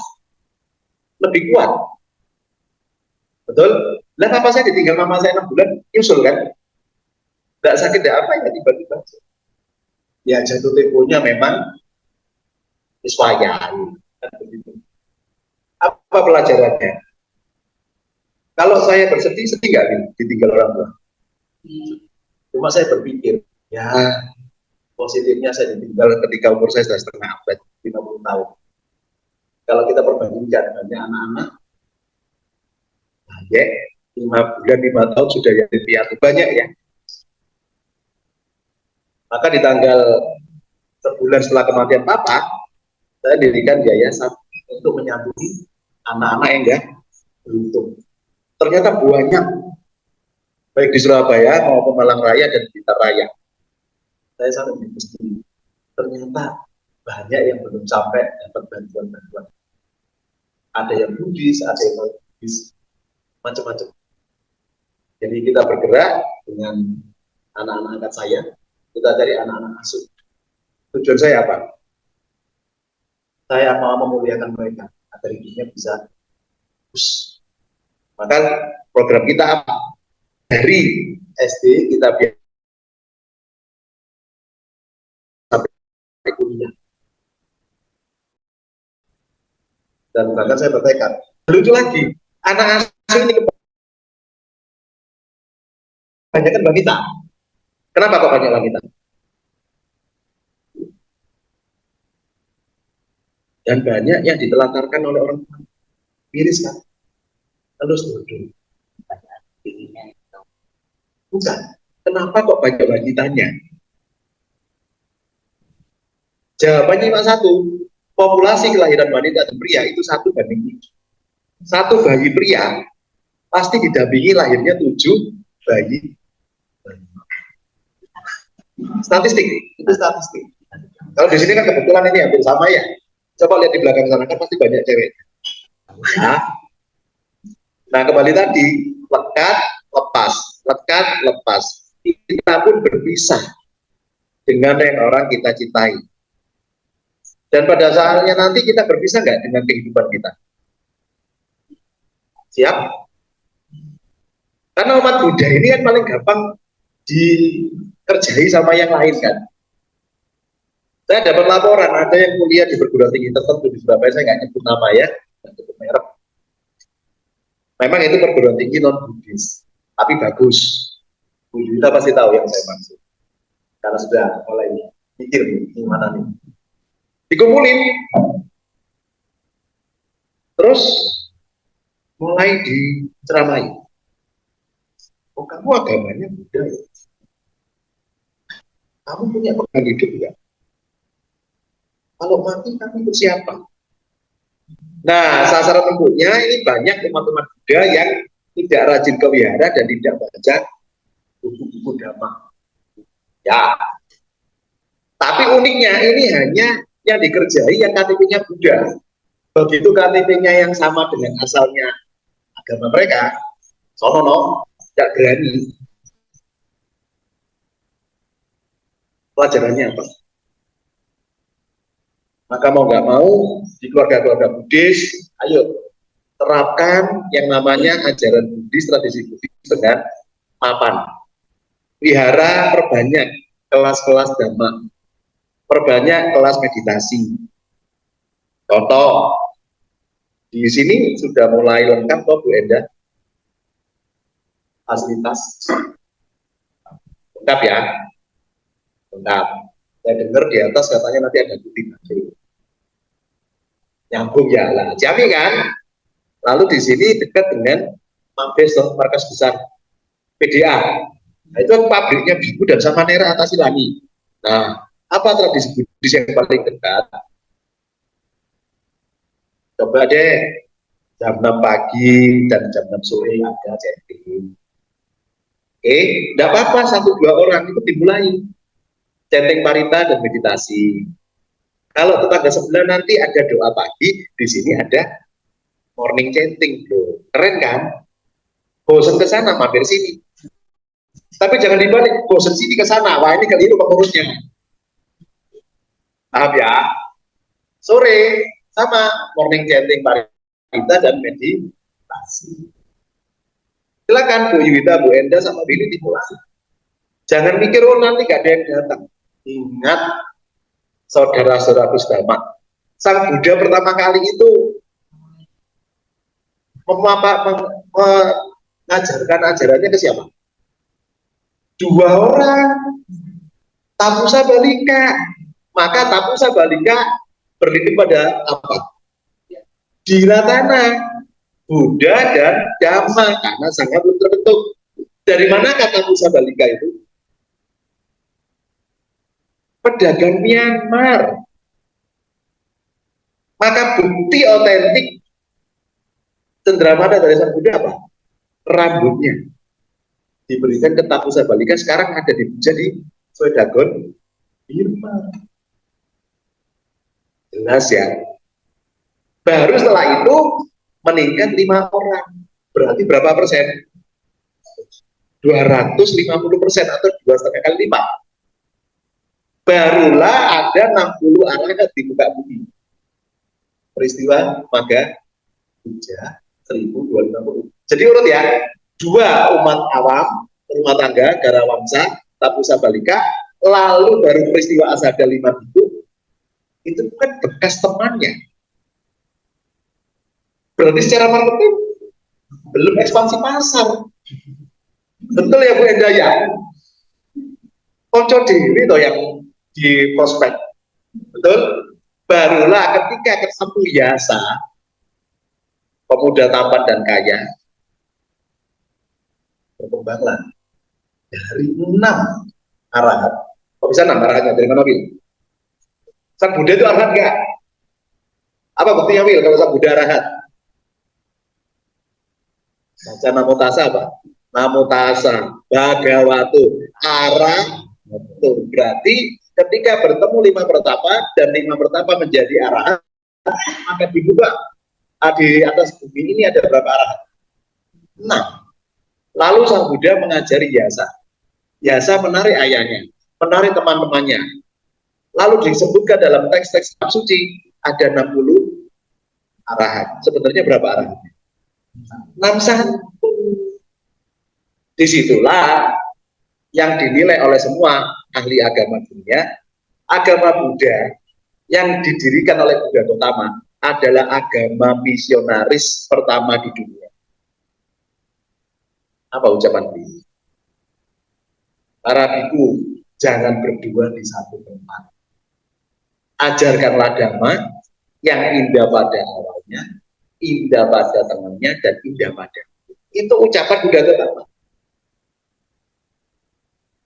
lebih kuat. Betul? Lah papa saya ditinggal mama saya 6 bulan, nyusul kan? Tidak sakit, tidak apa ya, tiba-tiba. Ya jatuh temponya memang iswayan. Apa pelajarannya? Kalau saya bersedih, sedih nggak ditinggal orang tua? Cuma saya berpikir, ya positifnya saya ditinggal ketika umur saya sudah setengah abad, 50 tahun. Kalau kita perbandingkan banyak anak-anak, ya 5 bulan, 5 tahun sudah jadi piatu, banyak ya. Maka di tanggal sebulan setelah kematian papa, saya dirikan yayasan untuk menyambungi anak-anak yang enggak beruntung. Ternyata banyak, baik di Surabaya maupun Malang Raya dan Blitar Raya. Saya sangat mesti ternyata banyak yang belum sampai dapat bantuan-bantuan. Ada yang Buddhis, ada yang Buddhis, macam-macam. Jadi kita bergerak dengan anak-anak angkat saya, kita cari anak-anak asuh. Tujuan saya apa? Saya mau memuliakan mereka agar hidupnya bisa bagus. Maka program kita apa? Dari SD kita biar sampai kuliah. Dan bahkan saya bertekad. Lucu lagi, anak asuh ini kebanyakan wanita. Kenapa kok banyak wanita? Dan banyak yang ditelantarkan oleh orang tua. Miris kan? Terus bodoh. Bukan. Kenapa kok banyak wanitanya? Jawabannya cuma satu. Populasi kelahiran wanita dan pria itu 1:7. Satu bayi pria pasti didampingi lahirnya 7 bayi. Statistik, itu statistik. Kalau di sini kan kebetulan ini hampir sama ya. Coba lihat di belakang sana kan pasti banyak cewek. Nah kembali tadi, lekat, lepas, lekat, lepas. Kita pun berpisah dengan yang orang kita cintai. Dan pada saatnya nanti kita berpisah nggak dengan kehidupan kita? Siap? Karena umat Buddha ini kan paling gampang dikerjai sama yang lain kan. Saya dapat laporan ada yang kuliah di perguruan tinggi tertentu di Surabaya, saya nggak nyebut nama ya, nggak nyebut merek. Memang itu perguruan tinggi non Buddhis, tapi bagus. Bu Yita pasti tahu yang saya maksud, karena sudah mulai mikir nih, mana nih. Dikumpulin, terus mulai diceramai. Oh kamu agamanya Buddha ya? Kamu punya pegangan hidup enggak? Kalau mati kami untuk siapa? Nah, sasaran empuknya ini banyak umat-umat Buddha yang tidak rajin ke wihara dan tidak baca buku-buku dhamma. Ya, tapi uniknya ini hanya yang dikerjai yang KTP-nya Buddha. Begitu KTP-nya yang sama dengan asalnya agama mereka, sono tidak berani. Pelajarannya apa? Maka mau nggak mau di keluarga-keluarga Buddhis, ayo terapkan yang namanya ajaran Buddhis, tradisi Buddhis dengan mapan. Wihara perbanyak kelas-kelas dhamma, perbanyak kelas meditasi. Contoh, di sini sudah mulai lengkap kok Bu Enda, fasilitas lengkap ya, lengkap. Saya dengar di atas katanya nanti ada kuting nyambung ya lah, Jami kan. Lalu di sini dekat dengan Mabes markas besar PDA. Nah, itu pabriknya Biku dan Samanera Atasilangi. Nah, apa tradisi Buddhis yang paling dekat? Coba deh jam 6 pagi dan jam 6 sore ada chanting. Oke, tidak apa-apa 1-2 orang itu dimulai chanting parita dan meditasi. Kalau tetangga sebelah nanti ada doa pagi, di sini ada morning chanting, bro. Keren kan? Bosan ke sana, mampir sini. Tapi jangan dibalik, bosan sini ke sana. Wah, ini keliru pengurusnya. Paham ya? Sore sama morning chanting parita dan meditasi. Silakan Bu Yuwita, Bu Enda sama Billy dimulai. Jangan mikir oh nanti gak ada yang datang. Ingat saudara-saudaraku sedama, Sang Buddha pertama kali itu mengajarkan ajarannya ke siapa? 2 orang, Tapusa Balika. Maka Tapusa Balika berlindung pada apa? Diratana, Buddha dan Dhamma, karena sangat belum terbentuk. Dari mana kata Tapusa Balika itu? Pedagang Myanmar. Maka bukti otentik cendramata dari Sang Buddha apa? Rambutnya diberikan ke Tapusa Balika, sekarang ada dipuja di Swedagon Birma. Jelas ya. Baru setelah itu meningkat 5 orang. Berarti berapa persen? 250% atau 2,5 kali lipat. Barulah ada 60 arahat di muka bumi. Peristiwa Maga Puja 1250. Jadi urut ya, 2 umat awam, rumah tangga, Garawangsa, Tapusa Balika, lalu baru peristiwa Asada 5 itu kan bekas temannya. Berarti secara marketing belum ekspansi pasar. Betul ya Bu Enda ya? Konco dewi toh yang di prospek. Betul? Barulah ketika ketemu Yasa, pemuda tampan dan kaya, berkembanglah dari 6 arahat. Kok bisa 6 arahatnya? Dari mana, Wil? Sang Buddha itu arahat enggak? Apa buktinya, Wil, kalau Sang Buddha arahat? Baca Namo Tassa apa? Namo Tassa Bhagavato Arahato. Berarti ketika bertemu 5 pertapa dan 5 pertapa menjadi arahat, maka dibuka di atas bumi ini ada berapa arahat? 6. Lalu Sang Buddha mengajari Yasa. Yasa menarik ayahnya, menarik teman-temannya. Lalu disebutkan dalam teks-teks suci ada 60 arahat. Sebenarnya berapa arahatnya? 61. Disitulah yang dinilai oleh semua ahli agama dunia, agama Buddha yang didirikan oleh Buddha Gautama adalah agama misionaris pertama di dunia. Apa ucapan ini? Para biku, jangan berdua di satu tempat. Ajarkanlah Dhamma yang indah pada awalnya, indah pada tengahnya, dan indah pada. Itu ucapan Buddha Gautama.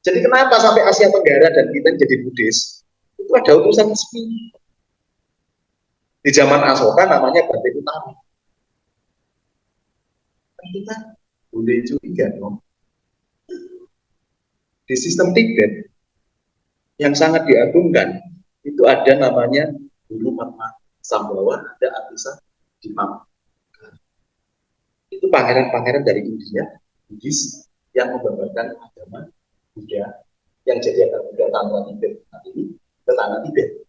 Jadi kenapa sampai Asia Tenggara dan kita jadi Buddhis? Itu ada utusan resmi. Di zaman Asoka namanya Bante Utami. Kita boleh curiga dong. Di sistem Tibet yang sangat diagungkan itu ada namanya Guru Padma Sambhawa, ada Atisa Dimam. Itu pangeran-pangeran dari India, Buddhis yang membabarkan agama Buddha yang jadi agama Buddha Tantra Tibet saat ini ke tanah Tibet.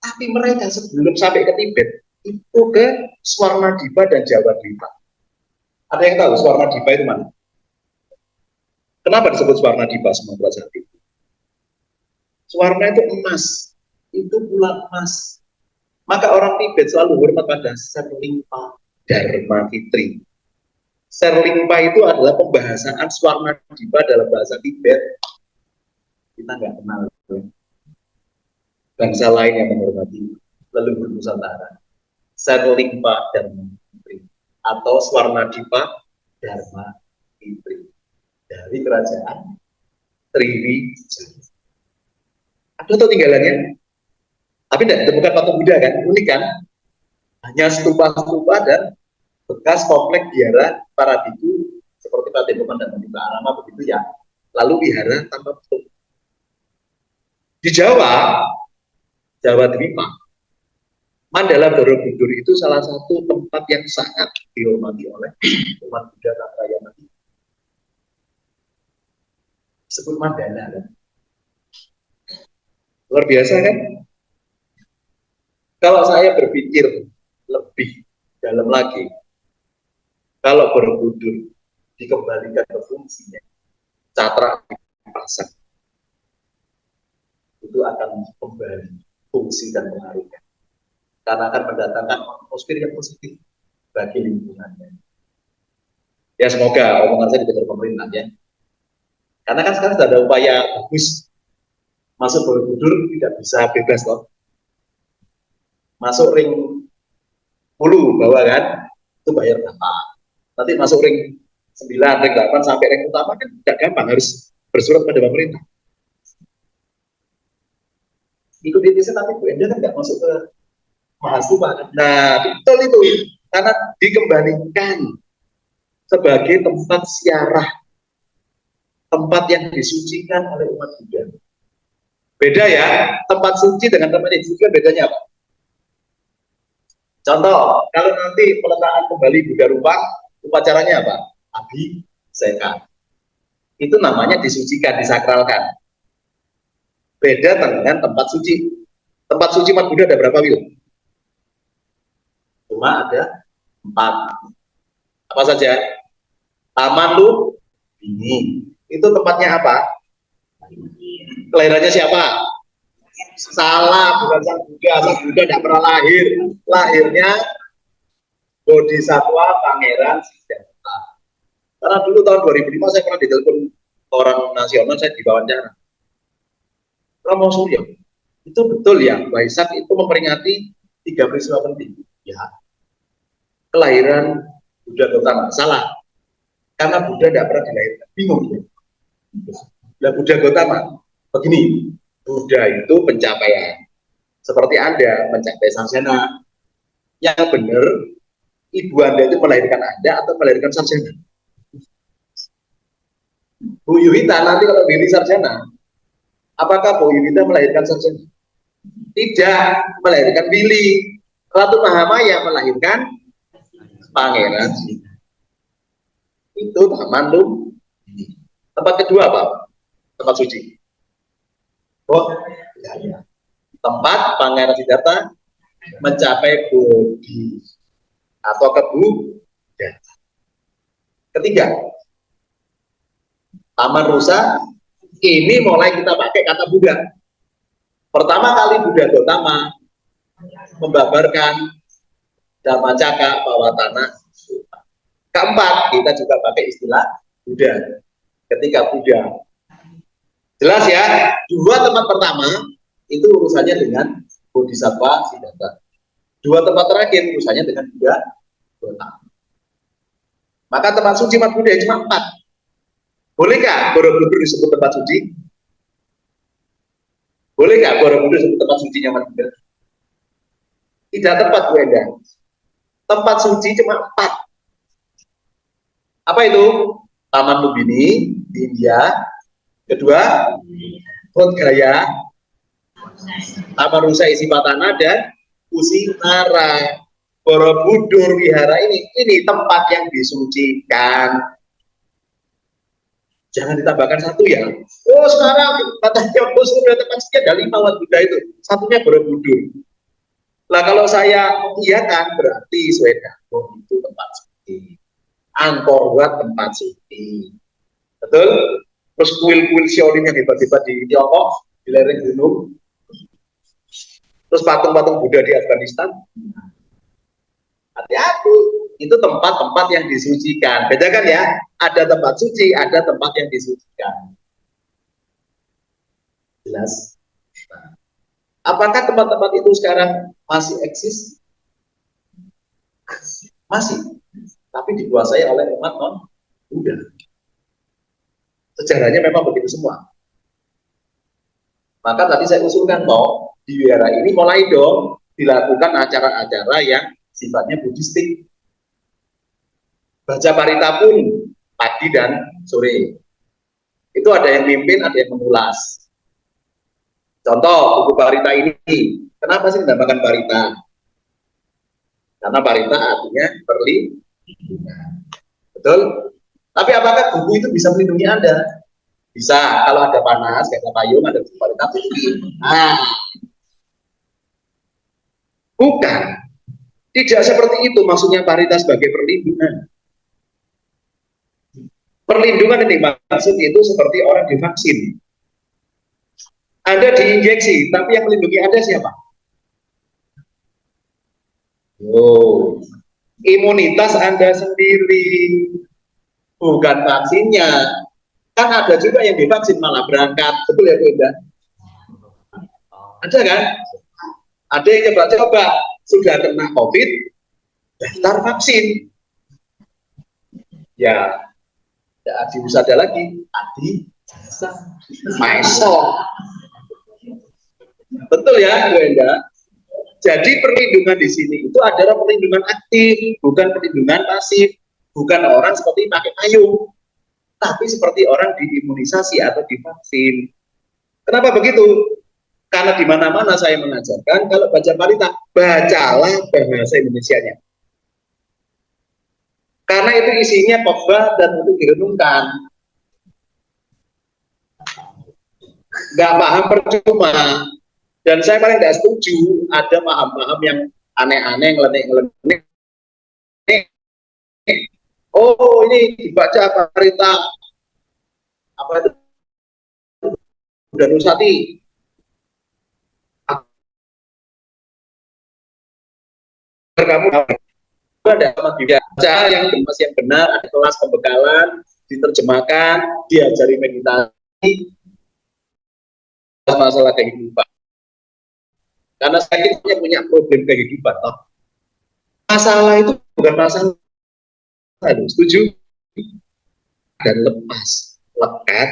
Tapi mereka sebelum sampai ke Tibet itu ke Swarnadipa dan Jawa Dwipa. Ada yang tahu Swarnadipa itu mana? Kenapa disebut Swarnadipa semua pelajar itu? Swarna itu emas, itu pula emas. Maka orang Tibet selalu hormat pada Serlingpa Dharma Fitri. Serlingpa itu adalah pembahasan Swarnadipa dalam bahasa Tibet. Kita nggak kenal bangsa lain yang menghormati leluhur Nusantara. Serlingpa Dharma Fitri atau Swarnadipa Dharma Fitri dari kerajaan Triwijaya. Ada tinggalannya, tapi tidak ditemukan patung Buddha kan, unik kan? Hanya stupa-stupa dan bekas komplek biara para biku seperti Padepokan dan Mandika Arama begitu ya. Lalu wihara tanpa patung. Di Jawa Dwipa, Mandala Borobudur itu salah satu tempat yang sangat dihormati oleh umat Buddha Tantra Yamati. Sebut Mandala kan? Luar biasa kan? Kalau saya berpikir lebih dalam lagi, kalau Borobudur dikembalikan ke fungsinya, catra dipasang, itu akan kembali fungsi dan pengaruhnya. Karena akan mendatangkan atmosfer yang positif bagi lingkungannya. Ya semoga omongan saya didengar pemerintah ya. Karena kan sekarang sudah ada upaya bagus. Masuk Borobudur tidak bisa bebas loh. Masuk ring 10 bawah kan, itu bayar berapa. Nanti masuk ring 9, ring 8 sampai ring utama kan tidak gampang, harus bersurat pada pemerintah. Ikut ITC tapi Bu Enda kan nggak masuk ke Mahastupa kan. Nah betul itu, karena dikembalikan sebagai tempat siarah, tempat yang disucikan oleh umat Buddha. Beda ya, tempat suci dengan tempat yang disucikan bedanya apa? Contoh, kalau nanti peletaan kembali Buddha Rupa, upacaranya apa? Abhiseka. Itu namanya disucikan, disakralkan. Beda dengan tempat suci. Tempat suci umat Buddha ada berapa, Wil? Cuma ada 4. Apa saja? Taman Lumbini. Itu tempatnya apa? Kelahirannya siapa? Salah, bukan Sang Buddha. Sang Buddha tidak pernah lahir. Lahirnya Bodhisattva Pangeran Siddhartha. Karena dulu tahun 2005 saya pernah ditelepon orang nasional, saya diwawancara. Romo Suryo, itu betul ya, Waisak itu memperingati 3 peristiwa penting. Ya, kelahiran Buddha Gautama. Salah, karena Buddha tidak pernah dilahirkan. Bingung ya. Nah, Buddha Gautama, begini, Buddha itu pencapaian. Seperti Anda mencapai sarjana. Yang benar, ibu Anda itu melahirkan Anda atau melahirkan sarjana? Bu Yuwita nanti kalau pilih sarjana, apakah Bu Yuwita melahirkan sarjana? Tidak, melahirkan Billy. Ratu Mahamaya melahirkan Pangeran. Itu Taman Lumbini. Tempat kedua apa? Tempat suci. Oh, ya. Tempat Pangeran Siddhartha mencapai Bodhi atau kebuddhatan. Ketiga, Taman Rusa. Ini mulai kita pakai kata Buddha. Pertama kali Buddha Gautama membabarkan Dhammacakka Pawatana. Keempat, kita juga pakai istilah Buddha. Ketika Buddha, jelas ya, 2 tempat pertama itu urusannya dengan Bodhisattva Siddhartha. 2 tempat terakhir urusannya dengan Buddha Gautama. Maka tempat suci umat Buddha cuma 4. Bolehkah Borobudur disebut tempat suci? Bolehkah Borobudur disebut tempat sucinya umat Buddha? Tidak tepat Bu Enda. Tempat suci cuma 4. Apa itu? Taman Lumbini di India. Kedua, Bodh Gaya, Taman Rusa Isipatana, dan Kusinara. Borobudur Wihara ini tempat yang disucikan. Jangan ditambahkan 1 ya. Oh sekarang katanya sudah tempat suci ada 5 Wat Buddha itu. Satunya Borobudur. Nah kalau saya iya kan berarti Swedago itu tempat suci. Angkor Wat tempat suci. Betul? Terus kuil-kuil Shaolin yang hebat-hebat di Tiongkok, di lereng gunung. Terus patung-patung Buddha di Afghanistan. Hati-hati, itu tempat-tempat yang disucikan. Bedakan ya, ada tempat suci, ada tempat yang disucikan. Jelas? Nah, apakah tempat-tempat itu sekarang masih eksis? Masih, tapi dikuasai oleh umat non-Buddha. Sejarahnya memang begitu semua. Maka tadi saya usulkan bahwa di wihara ini mulai dong dilakukan acara-acara yang sifatnya buddhistik. Baca parita pun pagi dan sore. Itu ada yang mimpin, ada yang mengulas. Contoh buku parita ini, kenapa sih dinamakan parita? Karena parita artinya perlindungan. Betul? Tapi apakah buku itu bisa melindungi Anda? Bisa, kalau ada panas, kayak payung, ada buku parita putih. Nah, bukan. Tidak seperti itu maksudnya parita sebagai perlindungan. Perlindungan yang dimaksud itu seperti orang divaksin. Anda diinjeksi, tapi yang melindungi Anda siapa? Oh, imunitas Anda sendiri, bukan vaksinnya. Kan ada juga yang divaksin malah berangkat, betul ya Bu Indah? Ada kan? Ada yang coba-coba, sudah kena COVID, daftar vaksin. Ya, ya Adi Usada lagi, Adi Maeso. Betul ya Bu Indah? Jadi perlindungan di sini itu adalah perlindungan aktif, bukan perlindungan pasif. Bukan orang seperti pakai payung, tapi seperti orang diimunisasi atau divaksin. Kenapa begitu? Karena di mana-mana saya mengajarkan, kalau baca parita, bacalah bahasa Indonesianya. Karena itu isinya khotbah dan untuk direnungkan. Nggak paham percuma. Dan saya paling tidak setuju ada paham-paham yang aneh-aneh, ngelenek-ngelenek. Oh ini dibaca parita apa itu Buddha Nusati. Kamu ada sama baca yang benar, ada kelas pembekalan, diterjemahkan, diajari meditasi, masalah kehidupan. Karena saya punya problem kehidupan. Masalah itu bukan masalah, setuju? Dan lepas, lekat,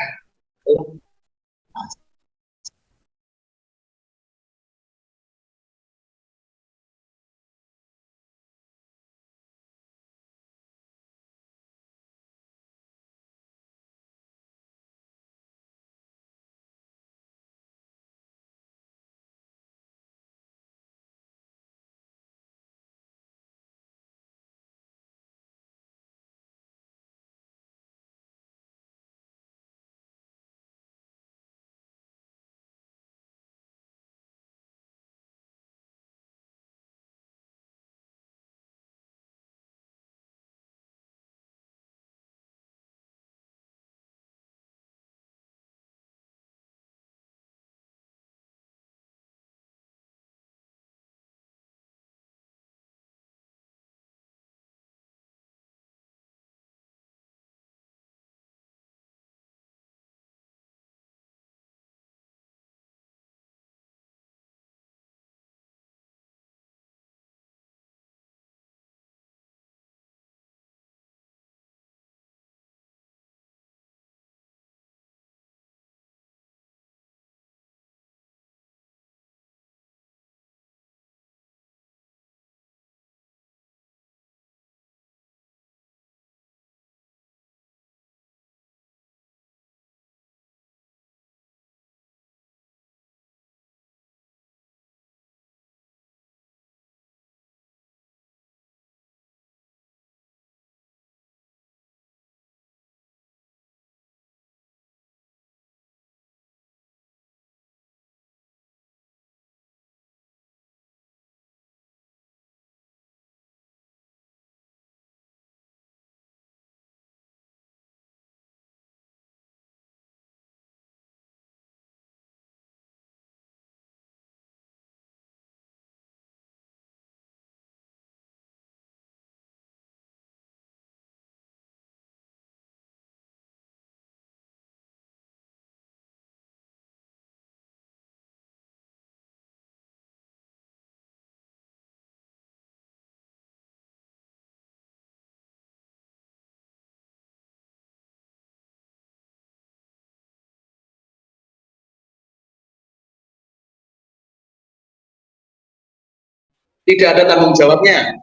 tidak ada tanggung jawabnya,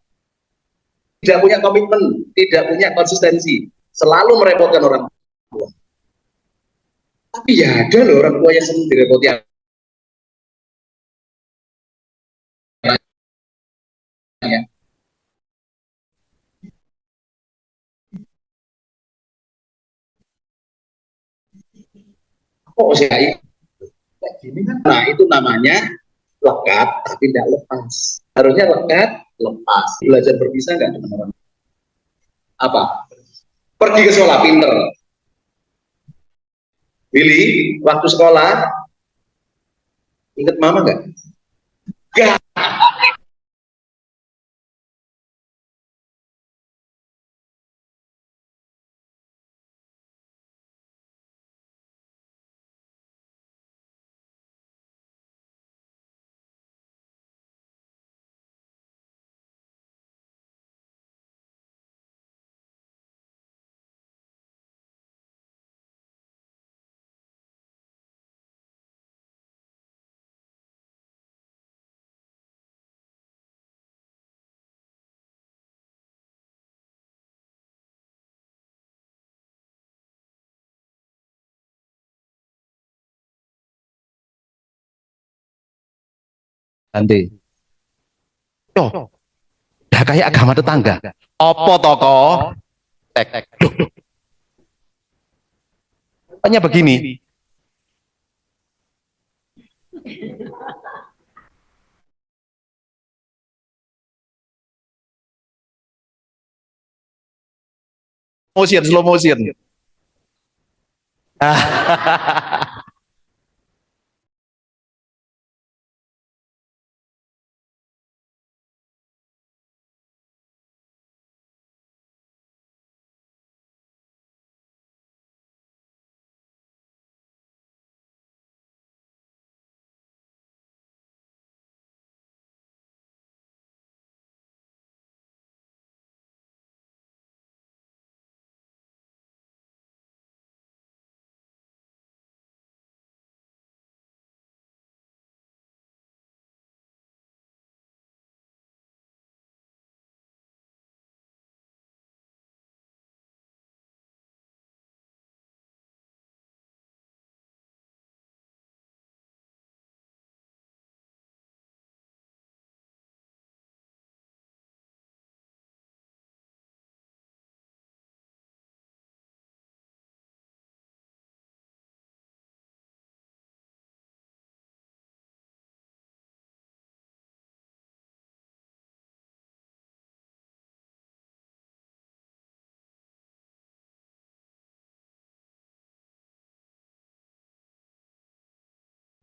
tidak punya komitmen, tidak punya konsistensi, selalu merepotkan orang tua. Tapi ya ada loh orang tua yang sering direpoti anaknya. Kok sih kayak gini kan? Nah itu namanya lekat tapi tidak lepas. Harusnya lekat, lepas. Belajar berpisah nggak dengan orang? Apa? Pergi ke sekolah pinter. Willy, waktu sekolah inget mama nggak? Gak. Nanti. Oh, udah kayak agama tetangga. Opo toko? Tek. Hanya begini. Slow motion.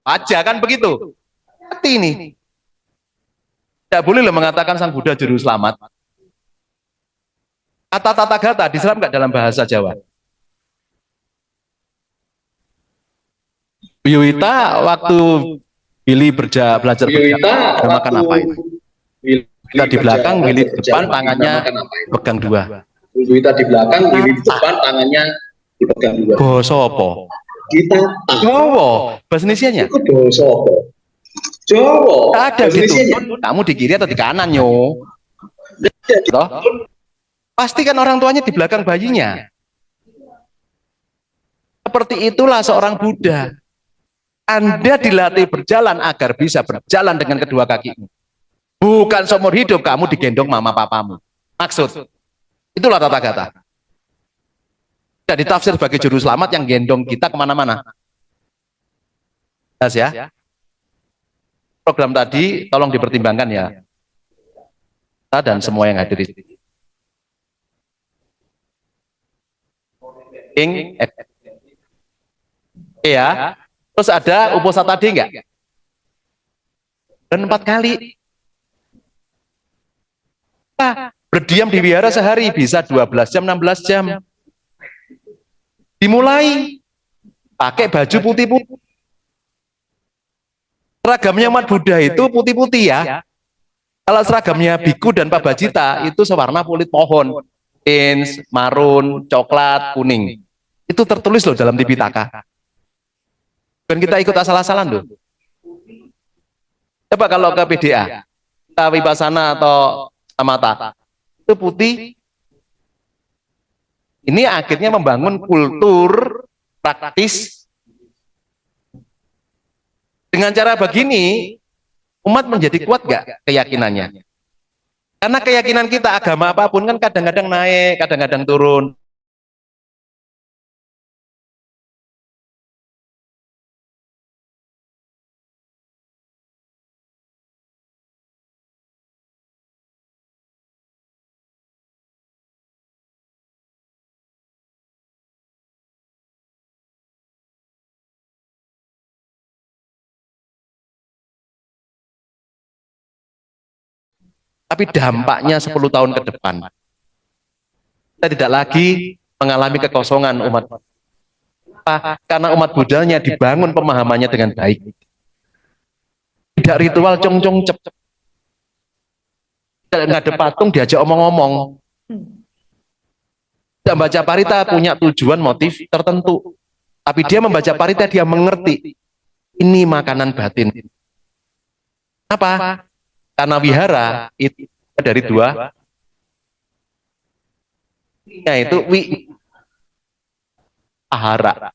Aja kan begitu. Hati ini. Tidak boleh loh mengatakan sang Buddha juru selamat. Kata tata gata diserap nggak dalam bahasa Jawa? Yuyita waktu Billy belajar berjalan, makan apa itu? Kita di belakang, Billy di depan, tangannya pegang dua. Yuyita di belakang, Billy di depan, tangannya dipegang dua. Bosopo. Kita Jawa, bahasa Indonesianya. itu bosopo. Jawa. Ada gitu. Kamu di kiri atau di kanan yo? Toh? Pasti kan orang tuanya di belakang bayinya. Seperti itulah seorang Buddha. Anda dilatih berjalan agar bisa berjalan dengan kedua kakimu. Bukan seumur hidup kamu digendong mama papamu. Maksud. Itulah tata gata. Tidak ditafsir sebagai juru selamat yang gendong kita kemana-mana. Jelas ya? Program tadi tolong dipertimbangkan ya. Kita dan semua yang hadir di sini. Iya. Terus ada uposa tadi enggak? Dan 4 kali. Berdiam di wihara sehari bisa 12 jam, 16 jam. Dimulai pakai baju putih-putih. Seragamnya umat Buddha itu putih-putih ya. Kalau seragamnya biku dan pabajita itu sewarna kulit pohon, pink, marun, coklat, kuning. Itu tertulis loh dalam Tipitaka. Dan kita ikut asal-asalan loh. Coba kalau ke PDA, Wipasana atau samatha itu putih. Ini akhirnya membangun kultur praktis. Dengan cara begini, umat menjadi kuat gak keyakinannya? Karena keyakinan kita agama apapun kan kadang-kadang naik, kadang-kadang turun. Tapi dampaknya 10 tahun ke depan, kita tidak lagi mengalami kekosongan umat. Karena umat Budanya dibangun pemahamannya dengan baik. Tidak ritual cong-cong cep. Tidak ngadep patung diajak omong-omong. Tidak baca parita punya tujuan motif tertentu. Tapi dia membaca parita, dia mengerti. Ini makanan batin. Apa? Karena wihara itu dari dua. Yaitu ahara.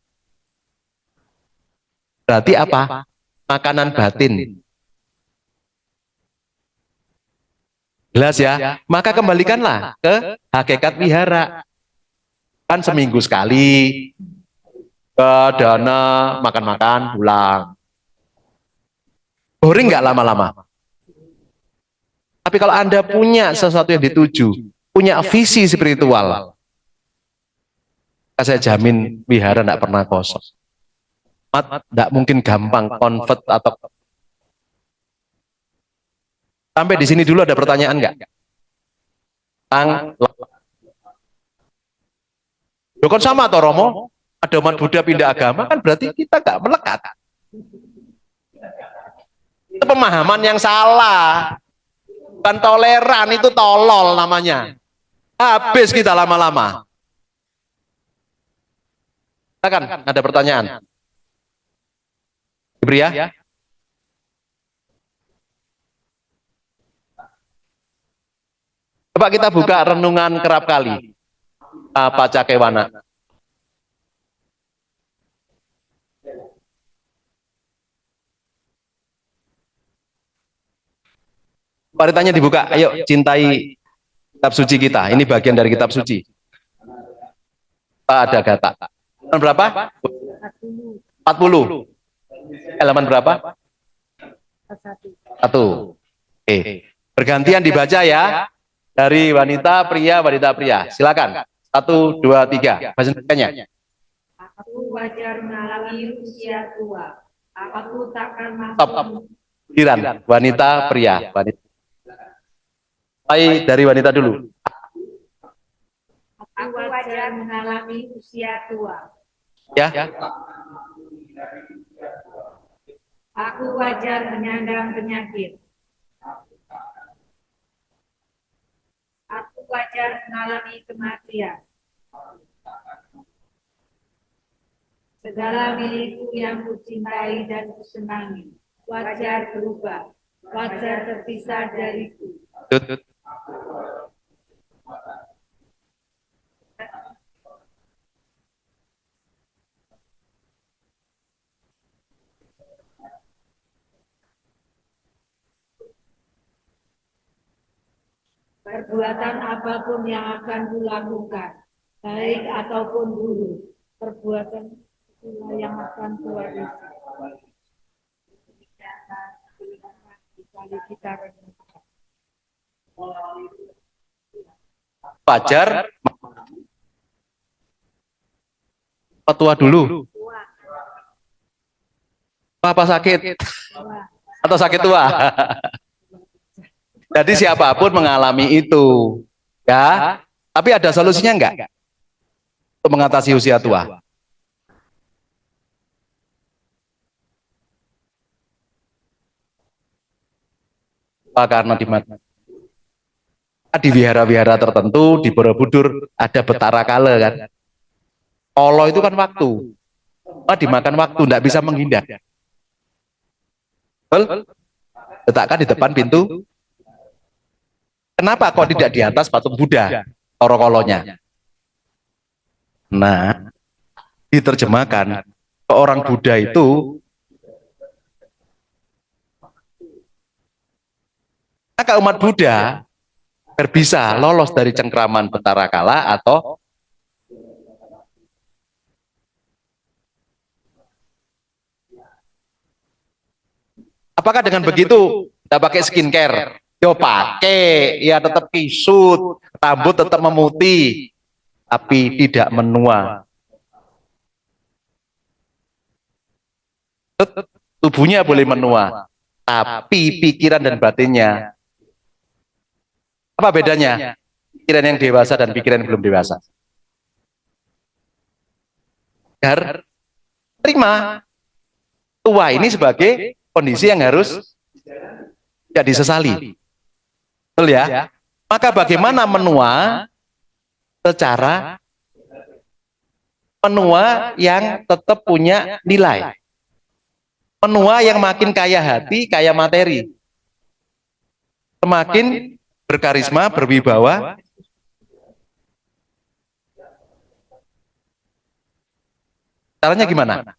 Berarti apa? Makanan batin. Jelas ya? Maka kembalikanlah ke hakikat wihara. Kan seminggu sekali ke dana makan-makan pulang. Boring nggak lama-lama? Tapi kalau Anda punya sesuatu yang dituju, punya visi spiritual, saya jamin wihara tidak pernah kosong. Tidak mungkin gampang convert atau. Sampai di sini dulu ada pertanyaan nggak? Kan sama atau Romo? Ada umat Buddha pindah agama kan berarti kita nggak melekat. Itu pemahaman yang salah. Bukan toleran, itu tolol namanya. Habis kita lama-lama. Silakan, ada pertanyaan. Diberi ya. Coba kita buka renungan kerap kali. Apa Cakewana? Paritanya dibuka. Ayo, cintai kitab suci kita. Ini bagian dari kitab suci. Ada kata. Halaman berapa? 40. Halaman berapa? 1. Oke. Bergantian dibaca ya. Dari wanita pria. Silakan. 1, 2, 3. Bahasanya. Aku wajar mengalami usia tua. Aku takkan mampu. Giliran wanita pria. Mulai dari wanita dulu. Aku wajar mengalami usia tua. Ya. Aku wajar menyandang penyakit. Aku wajar mengalami kematian. Segala milikku yang kucintai dan kusenangi wajar berubah, wajar terpisah dariku. Perbuatan apapun yang akan kulakukan, baik ataupun buruk, perbuatan itulah yang akan kuwarisi. Wajar. Tua dulu. Apa sakit? Atau sakit tua? Jadi siapapun mengalami itu, ya. Tapi ada solusinya enggak untuk mengatasi usia tua? Karena di wihara-wihara tertentu di Borobudur ada Betara Kala kan. Allah itu kan waktu. Dimakan waktu, enggak bisa menghindar. Betul? Letakkan di depan pintu Kenapa kok tidak di atas patung Buddha, korokolonya? Nah, diterjemahkan, seorang Buddha itu, maka umat Buddha bisa lolos dari cengkraman Betara Kala atau apakah dengan begitu tidak pakai skincare? Yo pakai, ya tetap kisut, rambut tetap memutih, tapi tidak menua. Tubuhnya boleh menua, tapi pikiran dan batinnya, apa bedanya? Pikiran yang dewasa dan pikiran yang belum dewasa. Agar terima tua ini sebagai kondisi yang harus tidak disesali. Betul ya? Maka bagaimana menua secara menua yang tetap punya nilai. Menua yang makin kaya hati, kaya materi. Semakin berkarisma, berwibawa. Caranya gimana?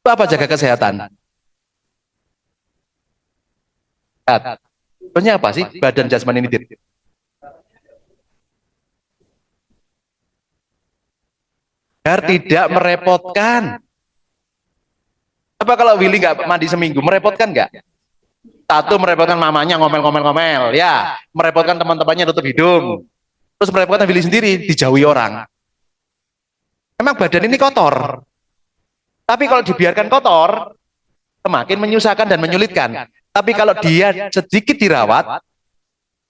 Itu apa? Jaga kesehatan. Sebenarnya apa sih badan jasmani ini? Agar tidak merepotkan. Apa kalau Willy nggak mandi seminggu, merepotkan nggak? Satu, merepotkan mamanya ngomel-ngomel-ngomel, ya, merepotkan teman-temannya tutup hidung, terus merepotkan Willy sendiri, dijauhi orang. Emang badan ini kotor, tapi kalau dibiarkan kotor, semakin menyusahkan dan menyulitkan. Tapi kalau dia sedikit dirawat,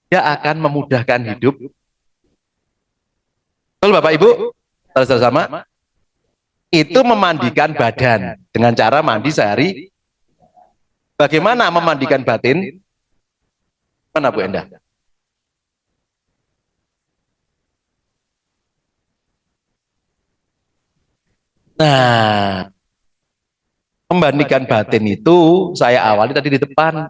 dia akan memudahkan hidup. Betul Bapak Ibu? Sama-sama. Itu memandikan badan dengan cara mandi sehari. Bagaimana memandikan batin? Mana Bu Endah? Nah, memandikan batin itu saya awali tadi di depan.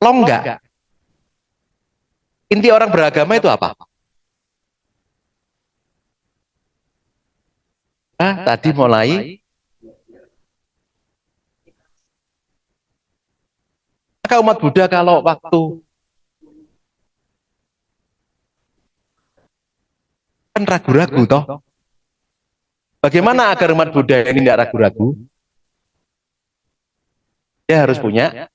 Longga. Inti orang beragama itu apa? Tadi mulai maka umat Buddha kalau waktu kan ragu-ragu toh. Bagaimana agar umat Buddha ini tidak ragu-ragu? Dia harus punya